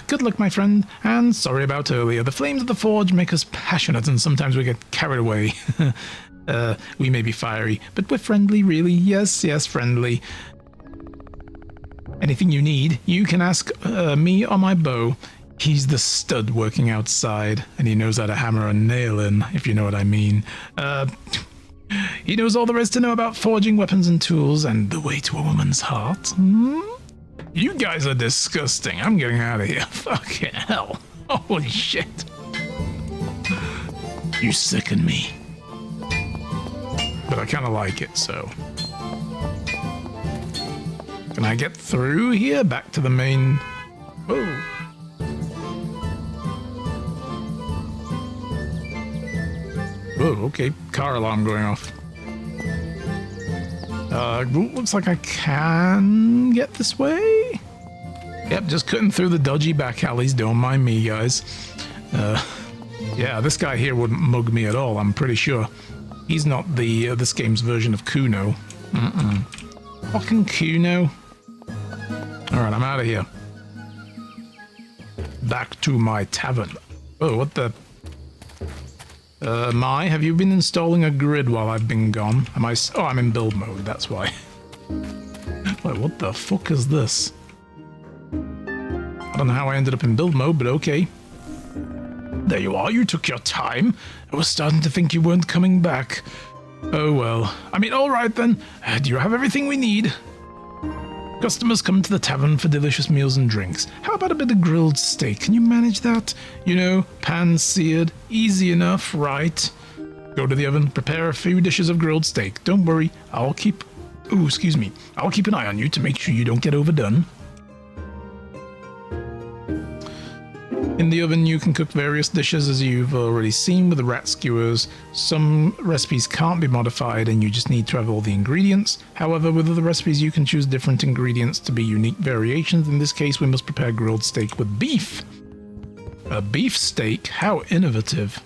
Good luck, my friend, and sorry about earlier. The flames of the forge make us passionate, and sometimes we get carried away. We may be fiery, but we're friendly, really. Yes, friendly. Anything you need, you can ask me or my bow. He's the stud working outside, and he knows how to hammer a nail in, if you know what I mean. He knows all there is to know about forging weapons and tools, and the way to a woman's heart. You guys are disgusting. I'm getting out of here. Fucking hell. Holy shit. You sicken me. But I kind of like it, so... Can I get through here? Back to the main... Whoa. Whoa, okay. Car alarm going off. Looks like I can get this way? Yep, just cutting through the dodgy back alleys. Don't mind me, guys. Yeah, this guy here wouldn't mug me at all, I'm pretty sure. He's not the this game's version of Kuno. Fucking Kuno. Alright, I'm out of here. Back to my tavern. Oh, what the... have you been installing a grid while I've been gone? Oh, I'm in build mode, that's why. Wait, what the fuck is this? I don't know how I ended up in build mode, but okay. There you are, you took your time. I was starting to think you weren't coming back. Oh well. I mean, alright then. Do you have everything we need? Customers come to the tavern for delicious meals and drinks. How about a bit of grilled steak? Can you manage that? You know, pan-seared, easy enough, right? Go to the oven, prepare a few dishes of grilled steak. Don't worry, I'll keep... Ooh, excuse me. I'll keep an eye on you to make sure you don't get overdone. In the oven, you can cook various dishes as you've already seen with the rat skewers. Some recipes can't be modified and you just need to have all the ingredients. However, with other recipes, you can choose different ingredients to be unique variations. In this case, we must prepare grilled steak with beef. A beef steak? How innovative.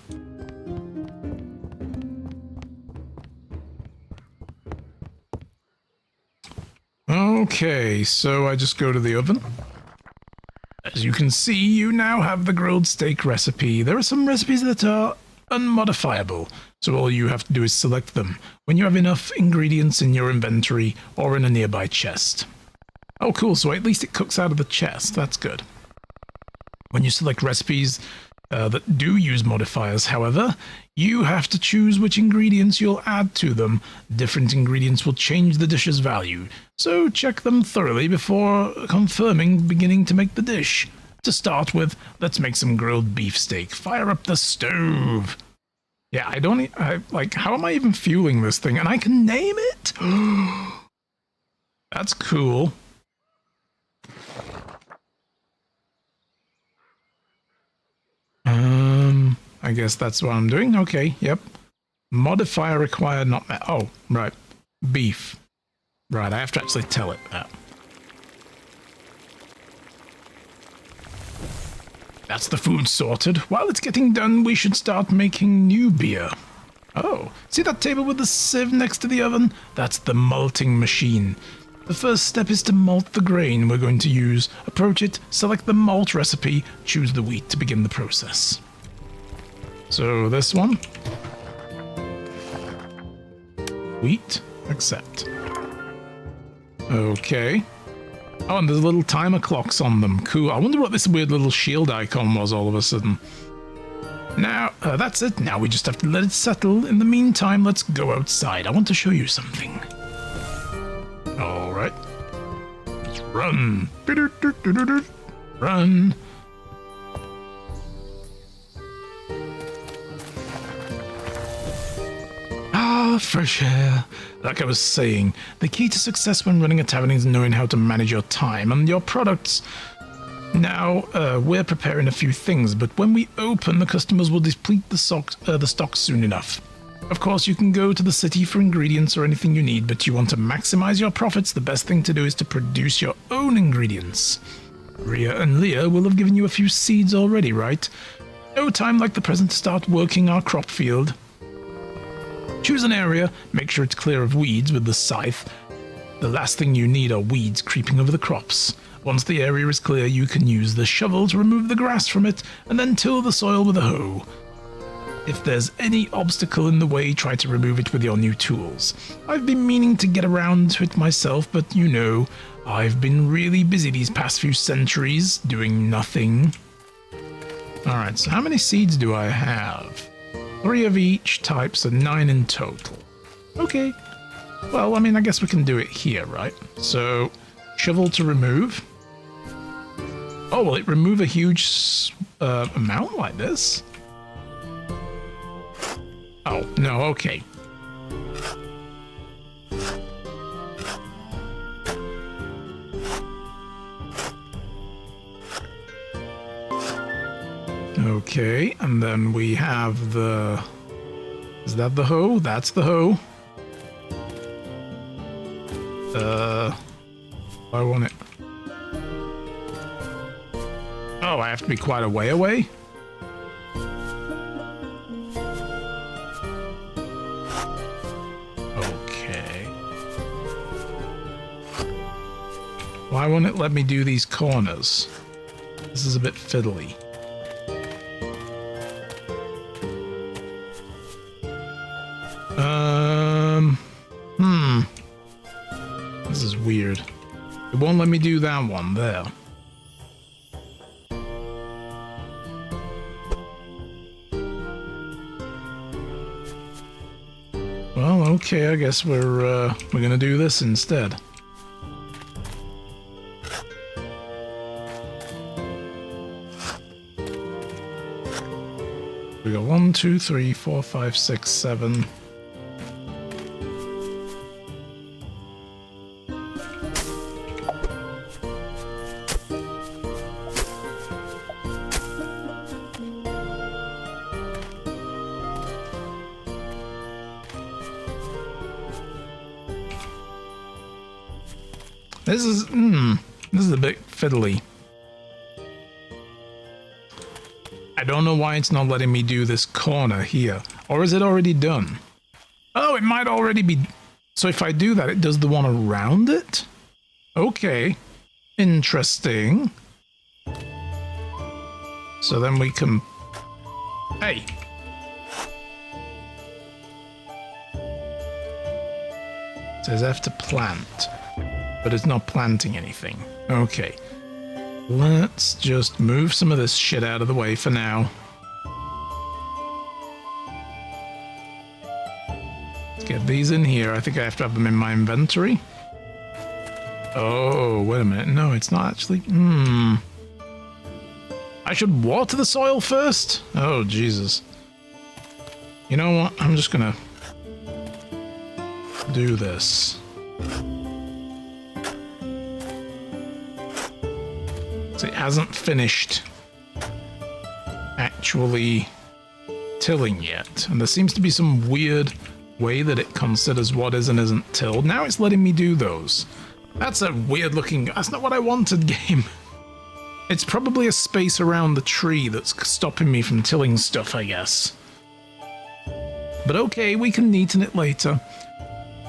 Okay, so I just go to the oven. As you can see, you now have the grilled steak recipe. There are some recipes that are unmodifiable, so all you have to do is select them when you have enough ingredients in your inventory or in a nearby chest. Oh cool, so at least it cooks out of the chest. That's good. When you select recipes that do use modifiers, however, you have to choose which ingredients you'll add to them. Different ingredients will change the dish's value, so check them thoroughly before confirming beginning to make the dish. To start with, let's make some grilled beef steak. Fire up the stove. Yeah, how am I even fueling this thing? And I can name it? That's cool. I guess that's what I'm doing. Okay, yep. Modifier required not met. Oh, right. Beef. Right, I have to actually tell it that. That's the food sorted. While it's getting done, we should start making new beer. Oh, see that table with the sieve next to the oven? That's the malting machine. The first step is to malt the grain we're going to use. Approach it, select the malt recipe, choose the wheat to begin the process. So this one. Wheat, accept. Okay. Oh, and there's little timer clocks on them. Cool. I wonder what this weird little shield icon was all of a sudden. Now, that's it. Now we just have to let it settle. In the meantime, let's go outside. I want to show you something. Alright. Let's run. Run. Ah, fresh air. Like I was saying, the key to success when running a tavern is knowing how to manage your time and your products. Now, we're preparing a few things, but when we open, the customers will deplete the stock soon enough. Of course, you can go to the city for ingredients or anything you need, but you want to maximize your profits, the best thing to do is to produce your own ingredients. Rhea and Leah will have given you a few seeds already, right? No time like the present to start working our crop field. Choose an area, make sure it's clear of weeds with the scythe. The last thing you need are weeds creeping over the crops. Once the area is clear, you can use the shovel to remove the grass from it, and then till the soil with a hoe. If there's any obstacle in the way, try to remove it with your new tools. I've been meaning to get around to it myself, but you know, I've been really busy these past few centuries, doing nothing. Alright, so how many seeds do I have? 3 of each type, so 9 in total. Okay. Well, I mean, I guess we can do it here, right? So, shovel to remove. Oh, will it remove a huge amount like this? Oh, no, okay. Okay, and then we have the... Is that the hoe? That's the hoe. I want it. Oh, I have to be quite a way away? Okay. Why won't it let me do these corners? This is a bit fiddly. This is weird. It won't let me do that one there. Well, okay, I guess we're gonna do this instead. We go 1, 2, 3, 4, 5, 6, 7. This is a bit fiddly. I don't know why it's not letting me do this corner here. Or is it already done? Oh, it might already be... So if I do that, it does the one around it? Okay. Interesting. So then we can... Hey! It says F to plant. But it's not planting anything. Okay. Let's just move some of this shit out of the way for now. Let's get these in here. I think I have to have them in my inventory. Oh, wait a minute. No, it's not actually... I should water the soil first? Oh, Jesus. You know what? I'm just gonna do this. So it hasn't finished actually tilling yet. And there seems to be some weird way that it considers what is and isn't tilled. Now it's letting me do those. That's a weird looking... That's not what I wanted, game. It's probably a space around the tree that's stopping me from tilling stuff, I guess. But okay, we can neaten it later.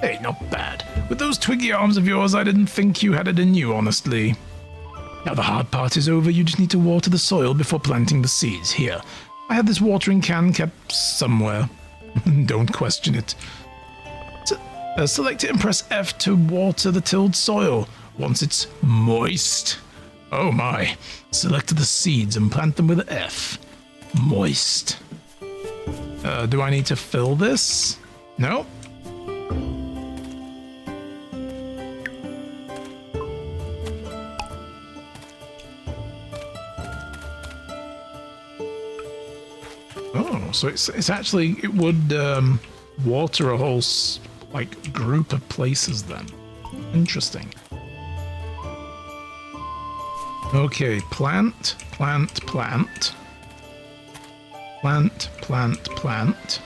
Hey, not bad. With those twiggy arms of yours, I didn't think you had it in you, honestly. Now the hard part is over, you just need to water the soil before planting the seeds. Here, I have this watering can kept somewhere. Don't question it. Select it and press F to water the tilled soil once it's moist. Oh my. Select the seeds and plant them with F. Moist. Do I need to fill this? No. Oh, so it's actually, it would water a whole like group of places then. Interesting. Okay, plant, plant, plant. Plant, plant, plant.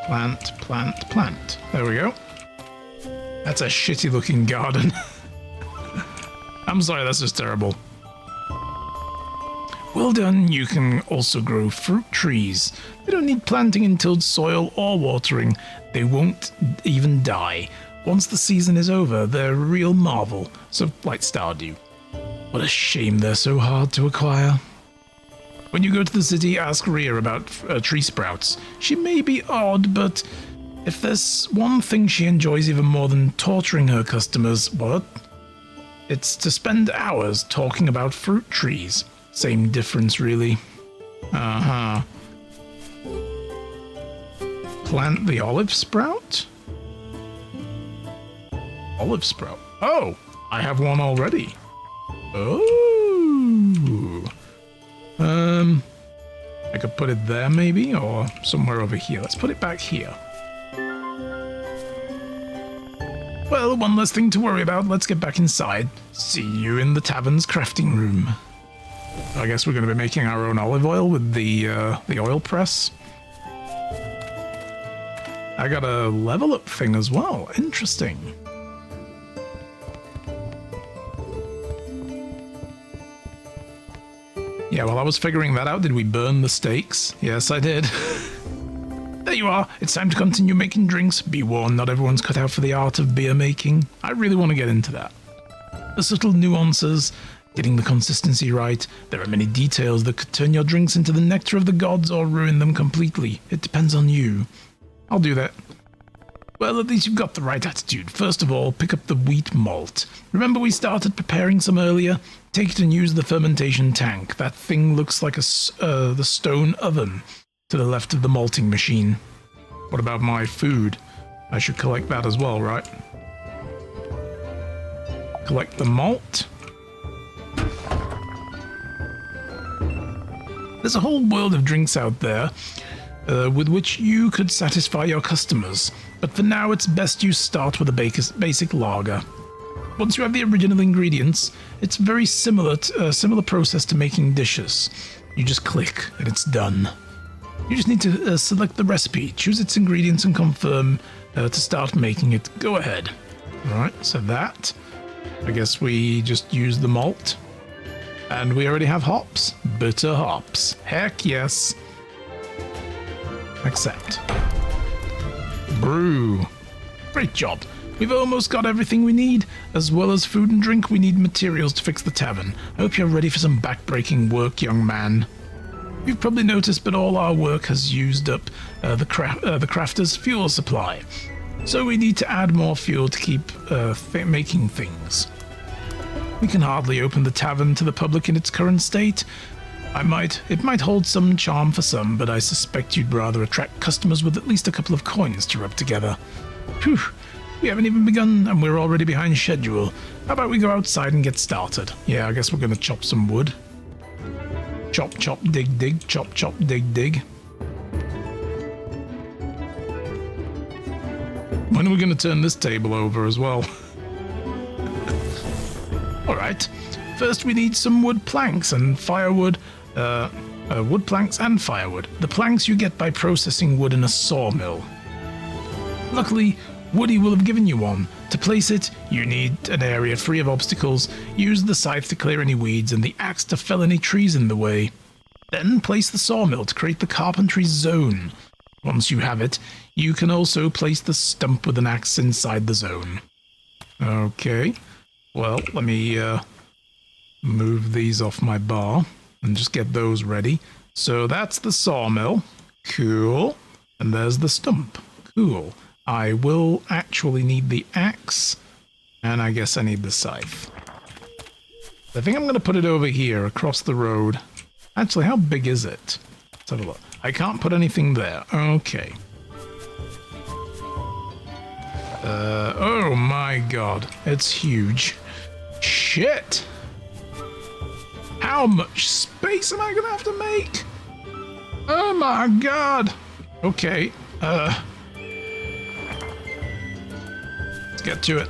Plant, plant, plant. There we go. That's a shitty looking garden. I'm sorry, that's just terrible. Well done, you can also grow fruit trees. They don't need planting in tilled soil or watering. They won't even die. Once the season is over, they're a real marvel. So, like Stardew. What a shame they're so hard to acquire. When you go to the city, ask Rhea about tree sprouts. She may be odd, but if there's one thing she enjoys even more than torturing her customers, what? It's to spend hours talking about fruit trees. Same difference, really. Uh-huh. Plant the olive sprout? Olive sprout. Oh, I have one already. Oh. I could put it there maybe, or somewhere over here. Let's put it back here. Well, one less thing to worry about. Let's get back inside. See you in the tavern's crafting room. I guess we're going to be making our own olive oil with the oil press. I got a level up thing as well. Interesting. Yeah, while I was figuring that out, did we burn the stakes? Yes, I did. There you are. It's time to continue making drinks. Be warned, not everyone's cut out for the art of beer making. I really want to get into that. The subtle nuances, getting the consistency right. There are many details that could turn your drinks into the nectar of the gods or ruin them completely. It depends on you. I'll do that. Well, at least you've got the right attitude. First of all, pick up the wheat malt. Remember we started preparing some earlier? Take it and use the fermentation tank. That thing looks like the stone oven to the left of the malting machine. What about my food? I should collect that as well, right? Collect the malt. There's a whole world of drinks out there. with which you could satisfy your customers, but for now it's best you start with a basic lager. Once you have the original ingredients, it's very similar process to making dishes. You just click and it's done. You just need to select the recipe, choose its ingredients and confirm to start making it. Go ahead. Alright, so that. I guess we just use the malt. And we already have hops. Bitter hops. Heck yes. Accept. Brew. Great job. We've almost got everything we need. As well as food and drink, we need materials to fix the tavern. I hope you're ready for some back-breaking work, young man. You've probably noticed, but all our work has used up the crafter's fuel supply. So we need to add more fuel to keep making things. We can hardly open the tavern to the public in its current state. It might hold some charm for some, but I suspect you'd rather attract customers with at least a couple of coins to rub together. Phew, we haven't even begun and we're already behind schedule. How about we go outside and get started? Yeah, I guess we're gonna chop some wood. Chop, chop, dig, dig, chop, chop, dig, dig. When are we gonna turn this table over as well? Alright, first we need some wood planks and firewood. Wood planks and firewood. The planks you get by processing wood in a sawmill. Luckily, Woody will have given you one. To place it, you need an area free of obstacles. Use the scythe to clear any weeds and the axe to fell any trees in the way. Then place the sawmill to create the carpentry zone. Once you have it, you can also place the stump with an axe inside the zone. Okay. Well, let me move these off my bar and just get those ready. So that's the sawmill. Cool. And there's the stump. Cool. I will actually need the axe, and I guess I need the scythe. I think I'm going to put it over here, across the road. Actually, how big is it? Let's have a look. I can't put anything there. Okay. Oh my god. It's huge. Shit! How much space am I going to have to make? Oh my god! Okay, let's get to it.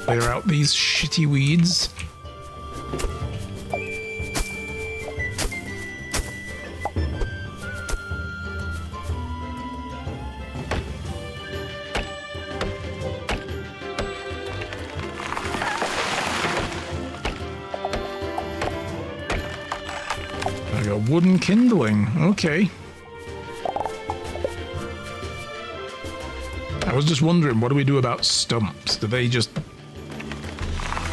Clear out these shitty weeds. I got wooden kindling. Okay. I was just wondering, what do we do about stumps? Do they just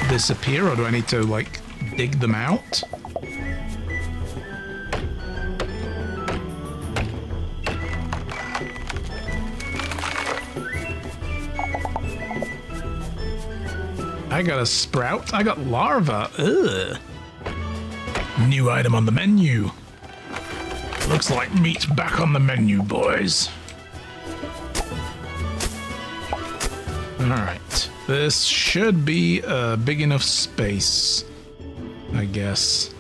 disappear, or do I need to, like, dig them out? I got a sprout. I got larva. Ugh. New item on the menu. Looks like meat's back on the menu, boys. Alright, this should be a big enough space, I guess.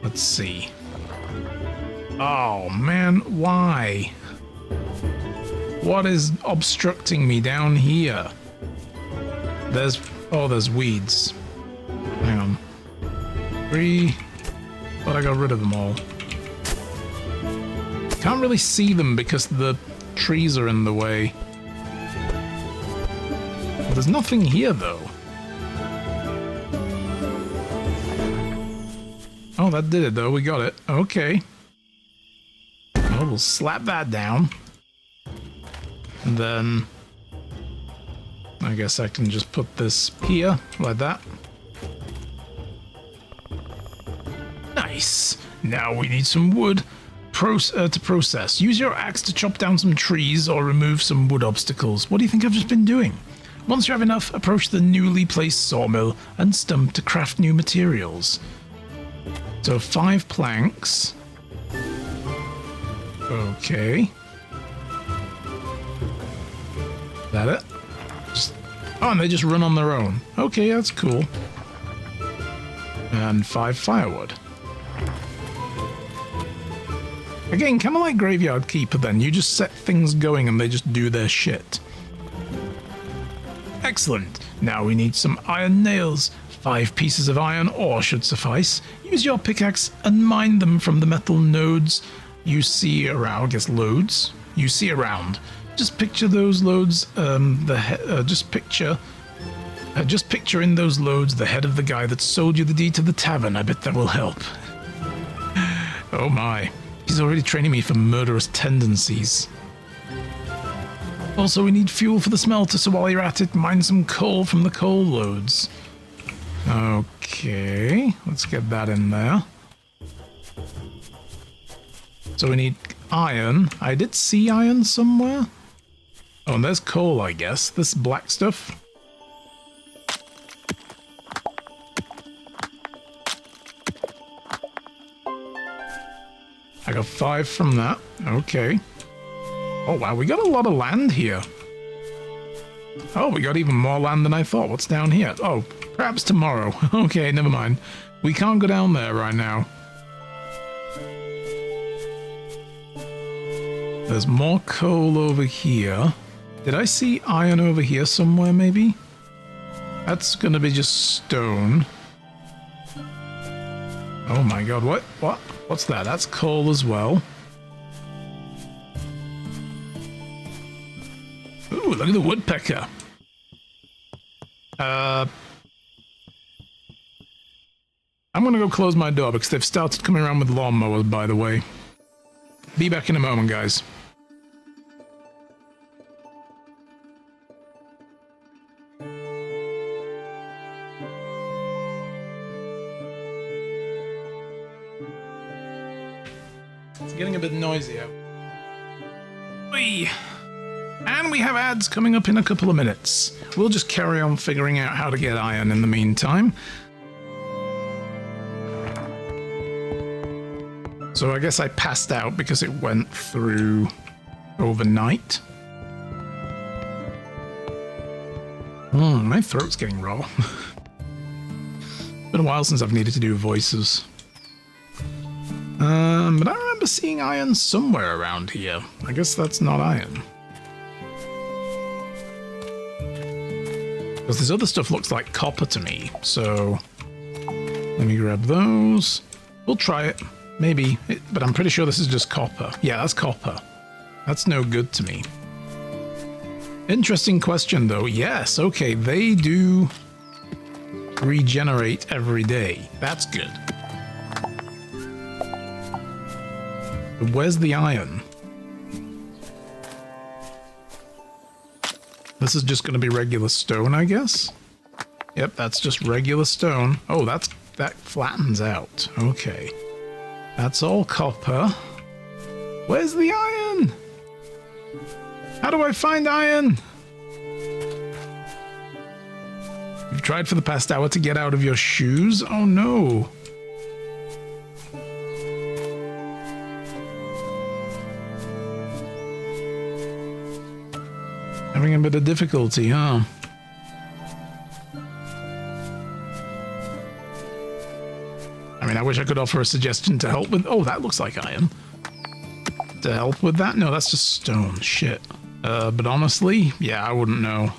Let's see. Oh man, why? What is obstructing me down here? There's weeds. Hang on. 3, but I got rid of them all. Can't really see them because the trees are in the way. There's nothing here, though. Oh, that did it, though. We got it. Okay. Well, we'll slap that down. And then I guess I can just put this here, like that. Nice. Now we need some wood to process. Use your axe to chop down some trees or remove some wood obstacles. What do you think I've just been doing? Once you have enough, approach the newly placed sawmill and stump to craft new materials. So 5 planks. Okay. That it? Oh, and they just run on their own. Okay, that's cool. And 5 firewood. Again, kind of like Graveyard Keeper then. You just set things going and they just do their shit. Excellent. Now we need some iron nails. 5 pieces of iron ore should suffice. Use your pickaxe and mine them from the metal nodes you see around. I guess loads you see around. Just picture those loads. Just picture in those loads the head of the guy that sold you the deed to the tavern. I bet that will help. Oh my. He's already training me for murderous tendencies. Also, we need fuel for the smelter, so while you're at it, mine some coal from the coal loads. Okay, let's get that in there. So we need iron. I did see iron somewhere. Oh, and there's coal, I guess. This black stuff. I got 5 from that. Okay. Oh, wow, we got a lot of land here. Oh, we got even more land than I thought. What's down here? Oh, perhaps tomorrow. Okay, never mind. We can't go down there right now. There's more coal over here. Did I see iron over here somewhere, maybe? That's gonna be just stone. Oh my god, what? What's that? That's coal as well. Ooh, look at the woodpecker. I'm gonna go close my door because they've started coming around with lawnmowers, by the way. Be back in a moment, guys. It's getting a bit noisy out. Whee! And we have ads coming up in a couple of minutes. We'll just carry on figuring out how to get iron in the meantime. So I guess I passed out because it went through overnight. My throat's getting raw. Been a while since I've needed to do voices. But I remember seeing iron somewhere around here. I guess that's not iron. Because this other stuff looks like copper to me, so let me grab those. We'll try it, maybe, but I'm pretty sure this is just copper. Yeah, that's copper. That's no good to me. Interesting question, though. Yes, okay, they do regenerate every day. That's good. But where's the iron? This is just going to be regular stone, I guess? Yep, that's just regular stone. Oh, that flattens out. Okay. That's all copper. Where's the iron? How do I find iron? You've tried for the past hour to get out of your shoes? Oh no. Having a bit of difficulty, huh? I mean, I wish I could offer a suggestion to help with... Oh, that looks like iron. To help with that? No, that's just stone. Shit. But honestly, yeah, I wouldn't know.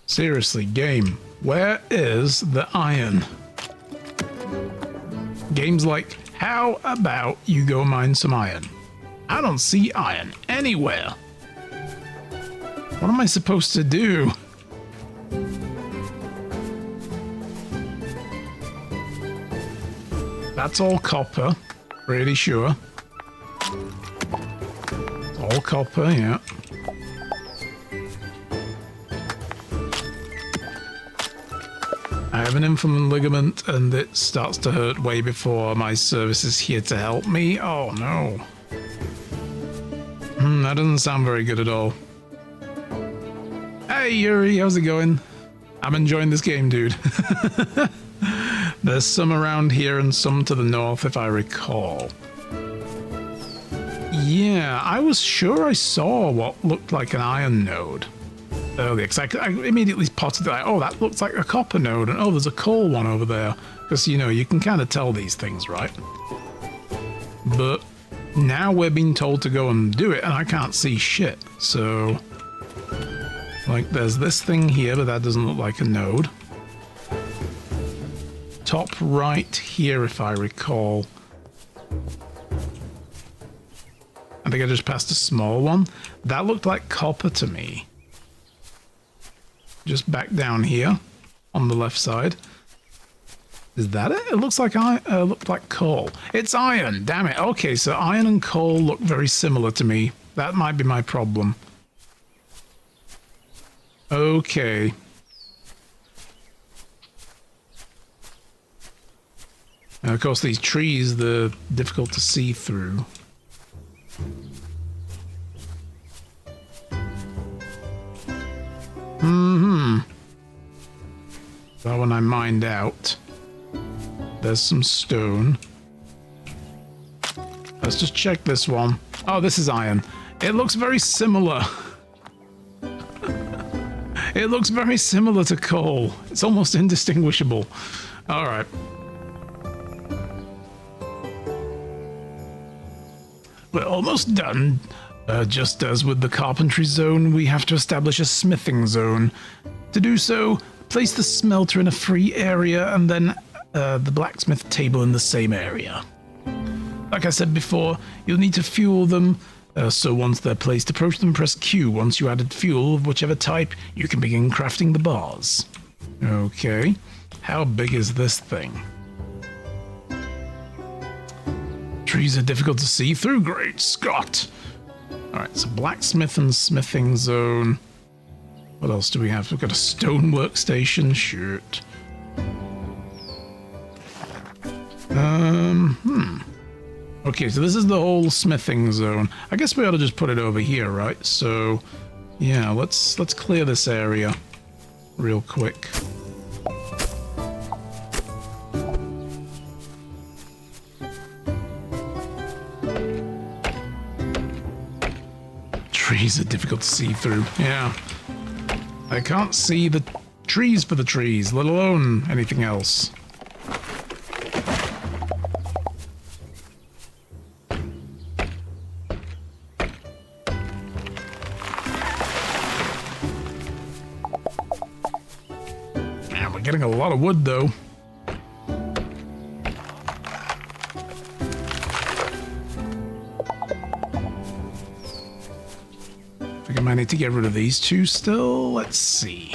Seriously, game, where is the iron? Game's like, how about you go mine some iron? I don't see iron anywhere. What am I supposed to do? That's all copper, pretty sure. All copper, yeah. I have an infamous ligament and it starts to hurt way before my service is here to help me. Oh no. That doesn't sound very good at all. Hey Yuri, how's it going? I'm enjoying this game, dude. There's some around here and some to the north, if I recall. Yeah, I was sure I saw what looked like an iron node earlier, because I immediately spotted that, oh, that looks like a copper node, and oh, there's a coal one over there. Because, you know, you can kind of tell these things, right? But now we're being told to go and do it, and I can't see shit. So, like, there's this thing here, but that doesn't look like a node. Top right here, if I recall. I think I just passed a small one. That looked like copper to me. Just back down here on the left side. Is that it? It looks like looked like coal. It's iron, damn it. Okay, so iron and coal look very similar to me. That might be my problem. Okay. And of course, these trees, they're difficult to see through. So when I mined out, there's some stone. Let's just check this one. Oh, this is iron. It looks very similar. It looks very similar to coal. It's almost indistinguishable. All right. We're almost done. Just as with the carpentry zone, we have to establish a smithing zone. To do so, place the smelter in a free area and then the blacksmith table in the same area. Like I said before, you'll need to fuel them, so once they're placed, approach them, press Q. Once you added fuel of whichever type, you can begin crafting the bars. Okay, how big is this thing? Trees are difficult to see through, great Scott! Alright, so blacksmith and smithing zone. What else do we have? We've got a stone workstation, shoot. Okay, so this is the whole smithing zone. I guess we ought to just put it over here, right? So, yeah, let's clear this area real quick. Trees are difficult to see through. Yeah. I can't see the trees for the trees, let alone anything else. Man, we're getting a lot of wood, though. I need to get rid of these two still. Let's see.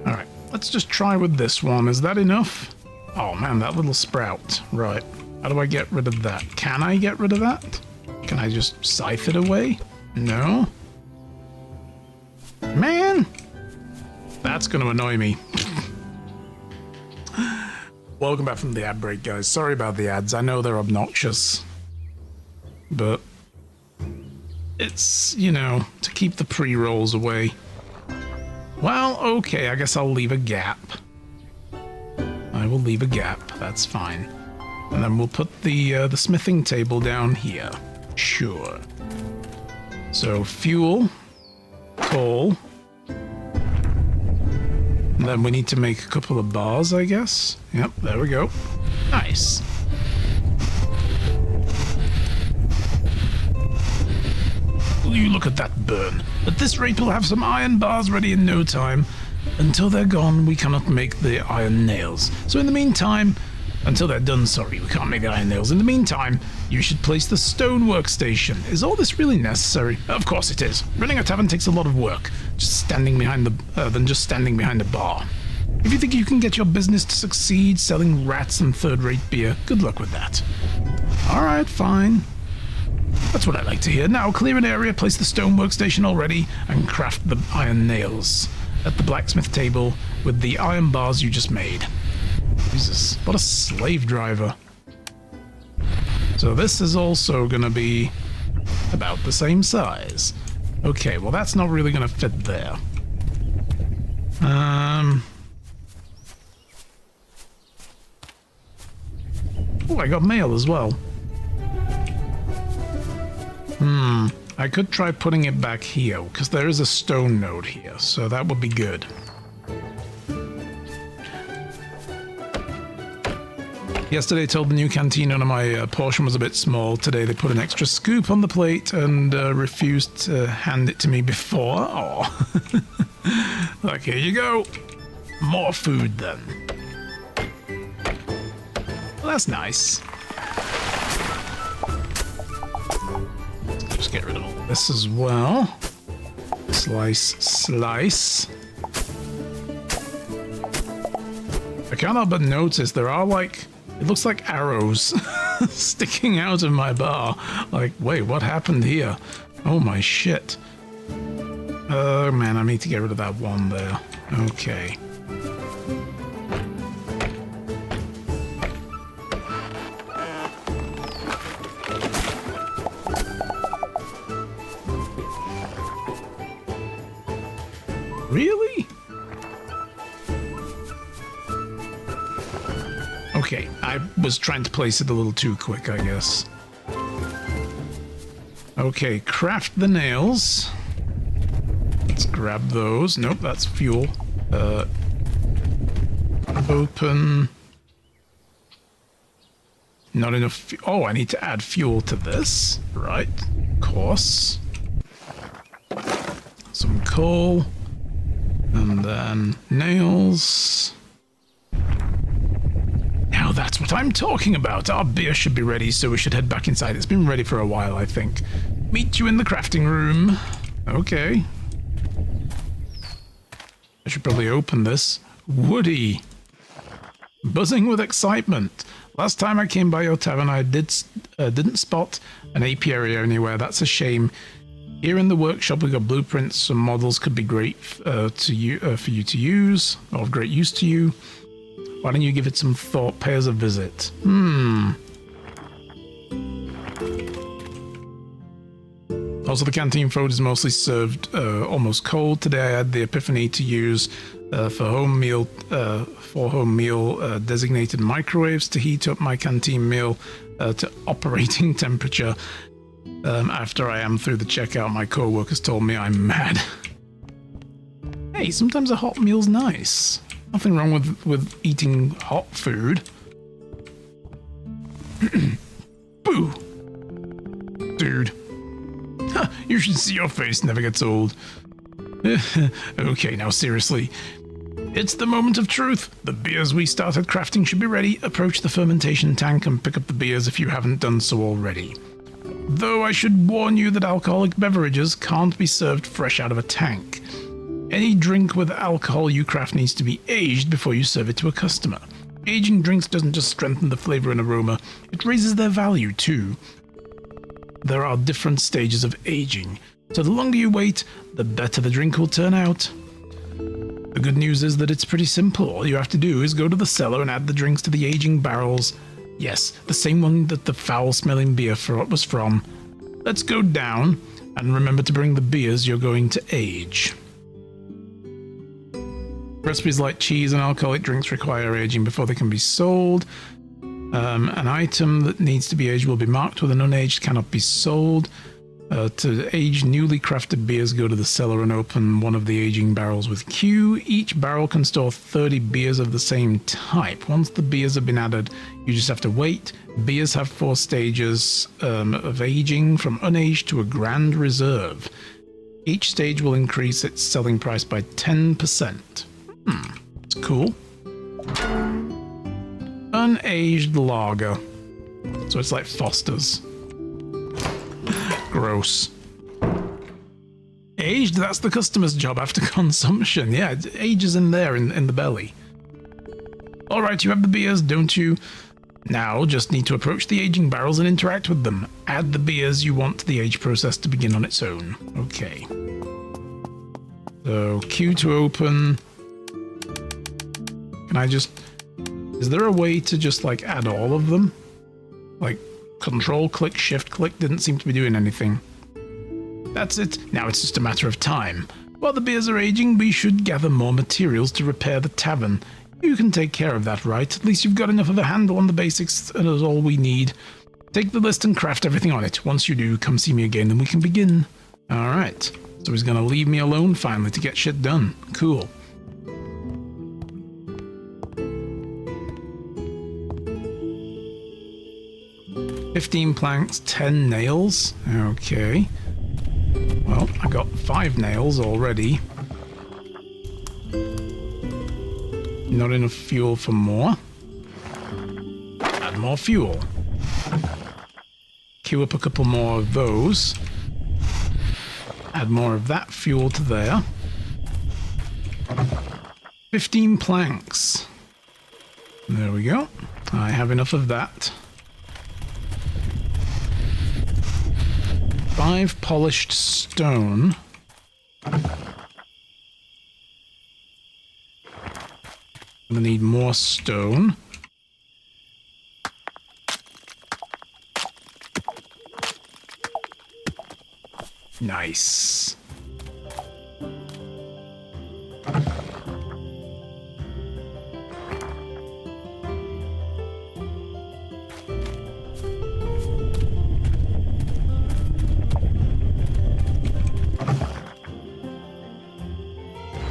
Alright, let's just try with this one. Is that enough? Oh man, that little sprout. Right. How do I get rid of that? Can I get rid of that? Can I just scythe it away? No? Man! That's going to annoy me. Welcome back from the ad break, guys. Sorry about the ads. I know they're obnoxious. But it's, you know, to keep the pre-rolls away. Well, okay, I guess I'll leave a gap. I will leave a gap. That's fine. And then we'll put the smithing table down here. Sure. So, fuel, coal. And then we need to make a couple of bars, I guess. Yep, there we go. Nice. Will you look at that burn? At this rate, we'll have some iron bars ready in no time. Until they're gone, we cannot make the iron nails. So in the meantime, until they're done, sorry, we can't make the iron nails. In the meantime, you should place the stone workstation. Is all this really necessary? Of course it is. Running a tavern takes a lot of work. Just standing behind the bar. If you think you can get your business to succeed selling rats and third-rate beer, good luck with that. Alright, fine. That's what I like to hear. Now clear an area, place the stone workstation already, and craft the iron nails at the blacksmith table with the iron bars you just made. Jesus, what a slave driver. So this is also going to be about the same size. Okay, well that's not really going to fit there. Oh, I got mail as well. I could try putting it back here, because there is a stone node here, so that would be good. Yesterday I told the new canteen owner my portion was a bit small. Today they put an extra scoop on the plate and refused to hand it to me before. Oh, like, here you go. More food then. Well, that's nice. Just get rid of all this as well. Slice, slice. I can't help but notice there are like, it looks like arrows sticking out of my bar. Like, wait, what happened here? Oh my shit. Oh man, I need to get rid of that one there. Okay. Really? Okay, I was trying to place it a little too quick, I guess. Okay, craft the nails. Let's grab those. Nope, that's fuel. Open. Not enough. Oh, I need to add fuel to this. Right, of course. Some coal. And then nails. Now that's what I'm talking about. Our beer should be ready, so we should head back inside. It's been ready for a while, I think. Meet you in the crafting room. Okay. I should probably open this. Woody. Buzzing with excitement. Last time I came by your tavern, I didn't spot an apiary anywhere. That's a shame. Here in the workshop, we've got blueprints. Some models could be great for you to use, or of great use to you. Why don't you give it some thought? Pay us a visit. Also, the canteen food is mostly served almost cold. Today, I had the epiphany to use for home meal designated microwaves to heat up my canteen meal to operating temperature. After I am through the checkout, my co-workers told me I'm mad. Hey, sometimes a hot meal's nice. Nothing wrong with eating hot food. Boo! Dude. You should see your face, never gets old. Okay, now seriously. It's the moment of truth. The beers we started crafting should be ready. Approach the fermentation tank and pick up the beers if you haven't done so already. Though I should warn you that alcoholic beverages can't be served fresh out of a tank. Any drink with alcohol you craft needs to be aged before you serve it to a customer. Aging drinks doesn't just strengthen the flavor and aroma, it raises their value too. There are different stages of aging, so the longer you wait, the better the drink will turn out. The good news is that it's pretty simple. All you have to do is go to the cellar and add the drinks to the aging barrels. Yes, the same one that the foul-smelling beer was from. Let's go down, and remember to bring the beers you're going to age. Recipes like cheese and alcoholic drinks require aging before they can be sold. An item that needs to be aged will be marked with an unaged cannot be sold. To age newly crafted beers, go to the cellar and open one of the aging barrels with Q. Each barrel can store 30 beers of the same type. Once the beers have been added, you just have to wait. Beers have 4 stages of aging, from unaged to a grand reserve. Each stage will increase its selling price by 10%. It's cool. Unaged lager. So it's like Foster's. Gross. Aged, that's the customer's job after consumption. Yeah, it ages in there in the belly. Alright, you have the beers, don't you? Now, just need to approach the aging barrels and interact with them. Add the beers you want the age process to begin on its own. Okay. So, Q to open. Can I just... Is there a way to just, like, add all of them? Like, Control click, Shift click didn't seem to be doing anything. That's it. Now it's just a matter of time. While the beers are aging, we should gather more materials to repair the tavern. You can take care of that, right? At least you've got enough of a handle on the basics, and that's all we need. Take the list and craft everything on it. Once you do, come see me again, then we can begin. Alright. So he's gonna leave me alone finally to get shit done. Cool. "15 planks, 10 nails. Okay. Well, I got 5 nails already. Not enough fuel for more. Add more fuel. Queue up a couple more of those. Add more of that fuel to there. 15 planks. There we go. I have enough of that. 5 polished stone. I'm gonna need more stone. Nice.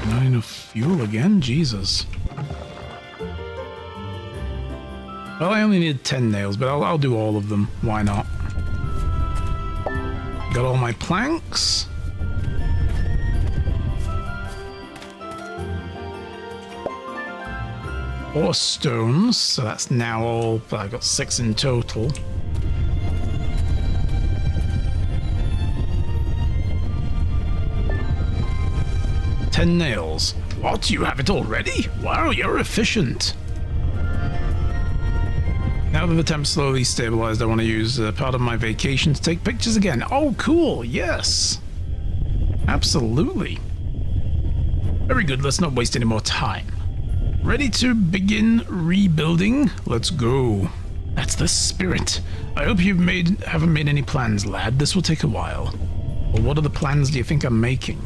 Not enough fuel again? Jesus. Well, I only need 10 nails, but I'll do all of them. Why not? Got all my planks. Four stones, so that's now all. I got 6 in total. "10 nails. What? You have it already? Wow, you're efficient. Now that the temp's slowly stabilized, I want to use part of my vacation to take pictures again. Oh, cool. Yes. Absolutely. Very good. Let's not waste any more time. Ready to begin rebuilding? Let's go. That's the spirit. I hope you haven't made any plans, lad. This will take a while. Well, what are the plans do you think I'm making?